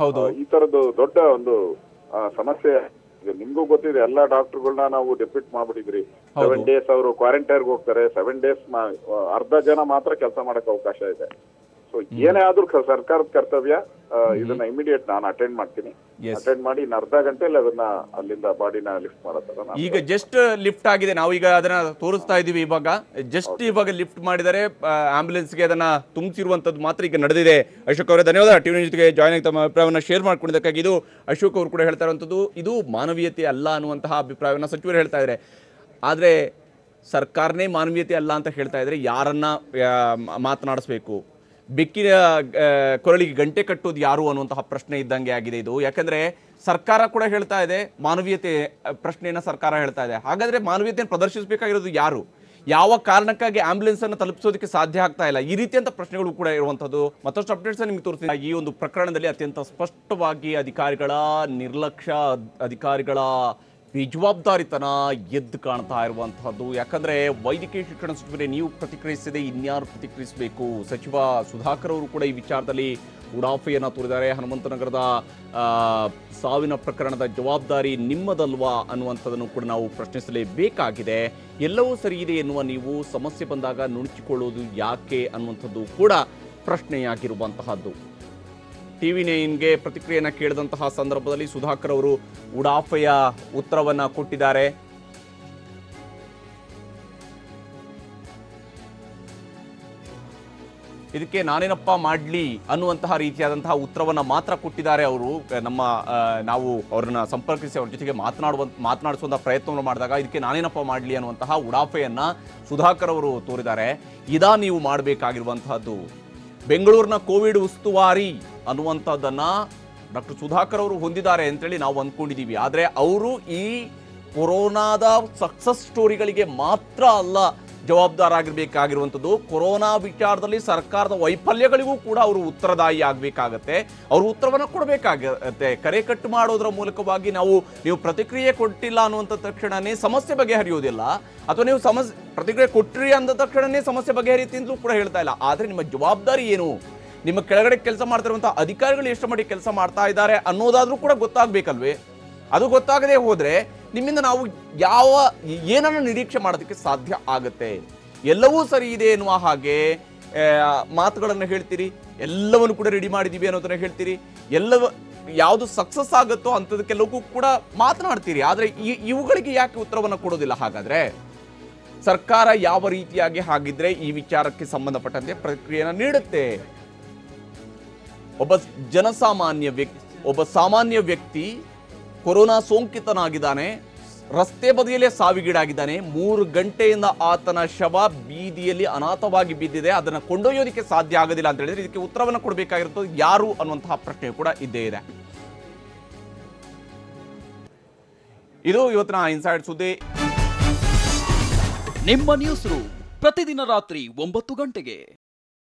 S13: ಈ ತರದ್ದು ದೊಡ್ಡ ಒಂದು ಸಮಸ್ಯೆ ನಿಮ್ಗೂ ಗೊತ್ತಿದೆ. ಎಲ್ಲಾ ಡಾಕ್ಟರ್ಗಳನ್ನ ನಾವು ಡೆಪ್ಯೂಟ್ ಮಾಡ್ಬಿಟ್ಟಿದ್ರಿ. 7 days ಅವರು ಕ್ವಾರಂಟೈನ್ಗೆ ಹೋಗ್ತಾರೆ. 7 days ಅರ್ಧ ಜನ ಮಾತ್ರ ಕೆಲಸ ಮಾಡಕ್ ಅವಕಾಶ ಇದೆ. ಸೊ ಏನೇ ಆದ್ರೂ ಸರ್ಕಾರದ ಕರ್ತವ್ಯ. ಇದನ್ನ ಇಮಿಡಿಯೇಟ್ ನಾನು ಅಟೆಂಡ್ ಮಾಡ್ತೀನಿ. ಅಟೆಂಡ್ ಮಾಡಿ ಇನ್ನು ಅರ್ಧ ಗಂಟೆಯಲ್ಲಿ ಅದನ್ನ ಅಲ್ಲಿಂದ ಬಾಡಿನ ಲಿಫ್ಟ್ ಮಾಡತ್ತರ.
S2: ಈಗ ಜಸ್ಟ್ ಲಿಫ್ಟ್ ಆಗಿದೆ, ನಾವು ಈಗ ಅದನ್ನ ತೋರಿಸ್ತಾ ಇದೀವಿ. ಇವಾಗ ಲಿಫ್ಟ್ ಮಾಡಿದರೆ ಆಂಬ್ಯುಲೆನ್ಸ್ಗೆ ಅದನ್ನ ತುಂಬಿಸಿರುವಂತದ್ದು ಮಾತ್ರ ಈಗ ನಡೆದಿದೆ. ಅಶೋಕ್ ಅವರೇ ಧನ್ಯವಾದ. ಟಿವಿ ಜೊತೆಗೆ ಜಾಯ್ನ್ ಆಗಿ ತಮ್ಮ ಅಭಿಪ್ರಾಯವನ್ನು ಶೇರ್ ಮಾಡ್ಕೊಂಡಿದ್ದಕ್ಕಾಗಿ. ಇದು ಅಶೋಕ್ ಅವರು ಕೂಡ ಹೇಳ್ತಾ ಇರುವಂಥದ್ದು, ಇದು ಮಾನವೀಯತೆ ಅಲ್ಲ ಅನ್ನುವಂತಹ ಅಭಿಪ್ರಾಯವನ್ನು ಸಚಿವರು ಹೇಳ್ತಾ ಇದ್ದಾರೆ. ಆದರೆ ಸರ್ಕಾರನೇ ಮಾನವೀಯತೆ ಅಲ್ಲ ಅಂತ ಹೇಳ್ತಾ ಇದ್ರೆ ಯಾರನ್ನ ಮಾತನಾಡಿಸ್ಬೇಕು? ಬೆಕ್ಕಿನ ಕೊರಳಿಗೆ ಗಂಟೆ ಕಟ್ಟೋದು ಯಾರು ಅನ್ನುವಂತಹ ಪ್ರಶ್ನೆ ಇದ್ದಂಗೆ ಆಗಿದೆ ಇದು. ಯಾಕಂದ್ರೆ ಸರ್ಕಾರ ಕೂಡ ಹೇಳ್ತಾ ಇದೆ ಮಾನವೀಯತೆ ಪ್ರಶ್ನೆಯನ್ನ ಸರ್ಕಾರ ಹೇಳ್ತಾ ಇದೆ. ಹಾಗಾದ್ರೆ ಮಾನವೀಯತೆಯನ್ನು ಪ್ರದರ್ಶಿಸಬೇಕಾಗಿರೋದು ಯಾರು? ಯಾವ ಕಾರಣಕ್ಕಾಗಿ ಆಂಬ್ಯುಲೆನ್ಸ್ ಅನ್ನು ತಲುಪಿಸೋದಕ್ಕೆ ಸಾಧ್ಯ ಆಗ್ತಾ ಇಲ್ಲ? ಈ ರೀತಿಯಂತ ಪ್ರಶ್ನೆಗಳು ಕೂಡ ಇರುವಂಥದ್ದು. ಮತ್ತಷ್ಟು ಅಪ್ಡೇಟ್ಸ್ ನಿಮ್ಗೆ ತೋರಿಸ್ತೀನಿ. ಈ ಒಂದು ಪ್ರಕರಣದಲ್ಲಿ ಅತ್ಯಂತ ಸ್ಪಷ್ಟವಾಗಿ ಅಧಿಕಾರಿಗಳ ನಿರ್ಲಕ್ಷ್ಯ, ಅಧಿಕಾರಿಗಳ ಬೇಜವಾಬ್ದಾರಿತನ ಎದ್ದು ಕಾಣ್ತಾ ಇರುವಂತಹದ್ದು. ಯಾಕಂದ್ರೆ ವೈದ್ಯಕೀಯ ಶಿಕ್ಷಣ ಸಚಿವರೇ ನೀವು ಪ್ರತಿಕ್ರಿಯಿಸದೆ ಇನ್ಯಾರು ಪ್ರತಿಕ್ರಿಯಿಸಬೇಕು? ಸಚಿವ ಸುಧಾಕರ್ ಅವರು ಕೂಡ ಈ ವಿಚಾರದಲ್ಲಿ ಉಡಾಫೆಯನ್ನು ತೋರಿದ್ದಾರೆ. ಹನುಮಂತನಗರದ ಸಾವಿನ ಪ್ರಕರಣದ ಜವಾಬ್ದಾರಿ ನಿಮ್ಮದಲ್ವಾ ಅನ್ನುವಂಥದ್ದನ್ನು ಕೂಡ ನಾವು ಪ್ರಶ್ನಿಸಲೇಬೇಕಾಗಿದೆ. ಎಲ್ಲವೂ ಸರಿ ಇದೆ ಎನ್ನುವ ನೀವು ಸಮಸ್ಯೆ ಬಂದಾಗ ನುಣುಚಿಕೊಳ್ಳೋದು ಯಾಕೆ ಅನ್ನುವಂಥದ್ದು ಕೂಡ ಪ್ರಶ್ನೆಯಾಗಿರುವಂತಹದ್ದು. TV9ಗೆ ಪ್ರತಿಕ್ರಿಯೆಯನ್ನು ಕೇಳಿದಂತಹ ಸಂದರ್ಭದಲ್ಲಿ ಸುಧಾಕರ್ ಅವರು ಉಡಾಫೆಯ ಉತ್ತರವನ್ನ ಕೊಟ್ಟಿದ್ದಾರೆ. ಇದಕ್ಕೆ ನಾನೇನಪ್ಪ ಮಾಡಲಿ ಅನ್ನುವಂತಹ ರೀತಿಯಾದಂತಹ ಉತ್ತರವನ್ನ ಮಾತ್ರ ಕೊಟ್ಟಿದ್ದಾರೆ ಅವರು. ನಾವು ಅವ್ರನ್ನ ಸಂಪರ್ಕಿಸಿ ಅವ್ರ ಜೊತೆಗೆ ಮಾತನಾಡಿಸುವಂತಹ ಪ್ರಯತ್ನವನ್ನು ಮಾಡಿದಾಗ ಇದಕ್ಕೆ ನಾನೇನಪ್ಪ ಮಾಡಲಿ ಅನ್ನುವಂತಹ ಉಡಾಫೆಯನ್ನ ಸುಧಾಕರ್ ಅವರು ತೋರಿದ್ದಾರೆ. ಇದಾ ನೀವು ಮಾಡಬೇಕಾಗಿರುವಂತಹದ್ದು. ಬೆಂಗಳೂರಿನ ಕೋವಿಡ್ ಉಸ್ತುವಾರಿ ಅನ್ನುವಂಥದ್ದನ್ನ ಡಾಕ್ಟರ್ ಸುಧಾಕರ್ ಅವರು ಹೊಂದಿದ್ದಾರೆ ಅಂತೇಳಿ ನಾವು ಅಂದ್ಕೊಂಡಿದ್ದೀವಿ. ಆದರೆ ಅವರು ಈ ಕೊರೋನಾದ ಸಕ್ಸಸ್ ಸ್ಟೋರಿಗಳಿಗೆ ಮಾತ್ರ ಅಲ್ಲ ಜವಾಬ್ದಾರಾಗಿರ್ಬೇಕಾಗಿರುವಂಥದ್ದು. ಕೊರೋನಾ ವಿಚಾರದಲ್ಲಿ ಸರ್ಕಾರದ ವೈಫಲ್ಯಗಳಿಗೂ ಕೂಡ ಅವರು ಉತ್ತರದಾಯಿ ಆಗಬೇಕಾಗತ್ತೆ. ಅವರು ಉತ್ತರವನ್ನು ಕೊಡಬೇಕಾಗತ್ತೆ. ಕರೆ ಕಟ್ಟು ಮಾಡೋದ್ರ ಮೂಲಕವಾಗಿ ನೀವು ಪ್ರತಿಕ್ರಿಯೆ ಕೊಟ್ಟಿಲ್ಲ ಅನ್ನುವಂಥ ತಕ್ಷಣನೇ ಸಮಸ್ಯೆ ಬಗೆಹರಿಯೋದಿಲ್ಲ, ಅಥವಾ ನೀವು ಪ್ರತಿಕ್ರಿಯೆ ಕೊಟ್ರಿ ಅಂದ ತಕ್ಷಣನೇ ಸಮಸ್ಯೆ ಬಗೆಹರಿಯುತ್ತೆ ಅಂತಲೂ ಕೂಡ ಹೇಳ್ತಾ ಇಲ್ಲ. ಆದರೆ ನಿಮ್ಮ ಜವಾಬ್ದಾರಿ ಏನು, ನಿಮ್ಮ ಕೆಳಗಡೆ ಕೆಲಸ ಮಾಡ್ತಿರುವಂತಹ ಅಧಿಕಾರಿಗಳು ಎಷ್ಟು ಮಟ್ಟಿಗೆ ಕೆಲಸ ಮಾಡ್ತಾ ಇದ್ದಾರೆ ಅನ್ನೋದಾದ್ರೂ ಕೂಡ ಗೊತ್ತಾಗಬೇಕಲ್ವೇ? ಅದು ಗೊತ್ತಾಗದೆ ಹೋದ್ರೆ ನಿಮ್ಮಿಂದ ನಾವು ಏನನ್ನು ನಿರೀಕ್ಷೆ ಮಾಡೋದಕ್ಕೆ ಸಾಧ್ಯ ಆಗುತ್ತೆ? ಎಲ್ಲವೂ ಸರಿ ಇದೆ ಎನ್ನುವ ಹಾಗೆ ಮಾತುಗಳನ್ನು ಹೇಳ್ತೀರಿ, ಎಲ್ಲವನ್ನು ಕೂಡ ರೆಡಿ ಮಾಡಿದೀವಿ ಅನ್ನೋದನ್ನ ಹೇಳ್ತೀರಿ, ಯಾವುದು ಸಕ್ಸಸ್ ಆಗುತ್ತೋ ಅಂಥದಕ್ಕೆಲ್ಲವೂ ಕೂಡ ಮಾತನಾಡ್ತೀರಿ. ಆದರೆ ಇವುಗಳಿಗೆ ಯಾಕೆ ಉತ್ತರವನ್ನು ಕೊಡೋದಿಲ್ಲ? ಹಾಗಾದ್ರೆ ಸರ್ಕಾರ ಯಾವ ರೀತಿಯಾಗಿ ಹಾಗಿದ್ರೆ ಈ ವಿಚಾರಕ್ಕೆ ಸಂಬಂಧಪಟ್ಟಂತೆ ಪ್ರತಿಕ್ರಿಯೆಯನ್ನು ನೀಡುತ್ತೆ? ಒಬ್ಬ ಸಾಮಾನ್ಯ ವ್ಯಕ್ತಿ ಕೊರೋನಾ ಸೋಂಕಿತನಾಗಿದ್ದಾನೆ, ರಸ್ತೆ ಬದಿಯಲ್ಲೇ ಸಾವಿಗೀಡಾಗಿದ್ದಾನೆ. 3 ಗಂಟೆಯಿಂದ ಆತನ ಶವ ಬೀದಿಯಲ್ಲಿ ಅನಾಥವಾಗಿ ಬಿದ್ದಿದೆ. ಅದನ್ನು ಕೊಂಡೊಯ್ಯೋದಕ್ಕೆ ಸಾಧ್ಯ ಆಗೋದಿಲ್ಲ ಅಂತ ಹೇಳಿದ್ರೆ ಇದಕ್ಕೆ ಉತ್ತರವನ್ನು ಕೊಡಬೇಕಾಗಿರುತ್ತದೆ ಯಾರು ಅನ್ನುವಂತಹ ಪ್ರಶ್ನೆ ಕೂಡ ಇದ್ದೇ ಇದೆ. ಇದು ಇವತ್ತಿನ ಇನ್ಸೈಡ್ ಸುದ್ದಿ.
S14: ನಿಮ್ಮ ನ್ಯೂಸ್ ರೂಮ್ ಪ್ರತಿದಿನ ರಾತ್ರಿ 9 ಗಂಟೆಗೆ.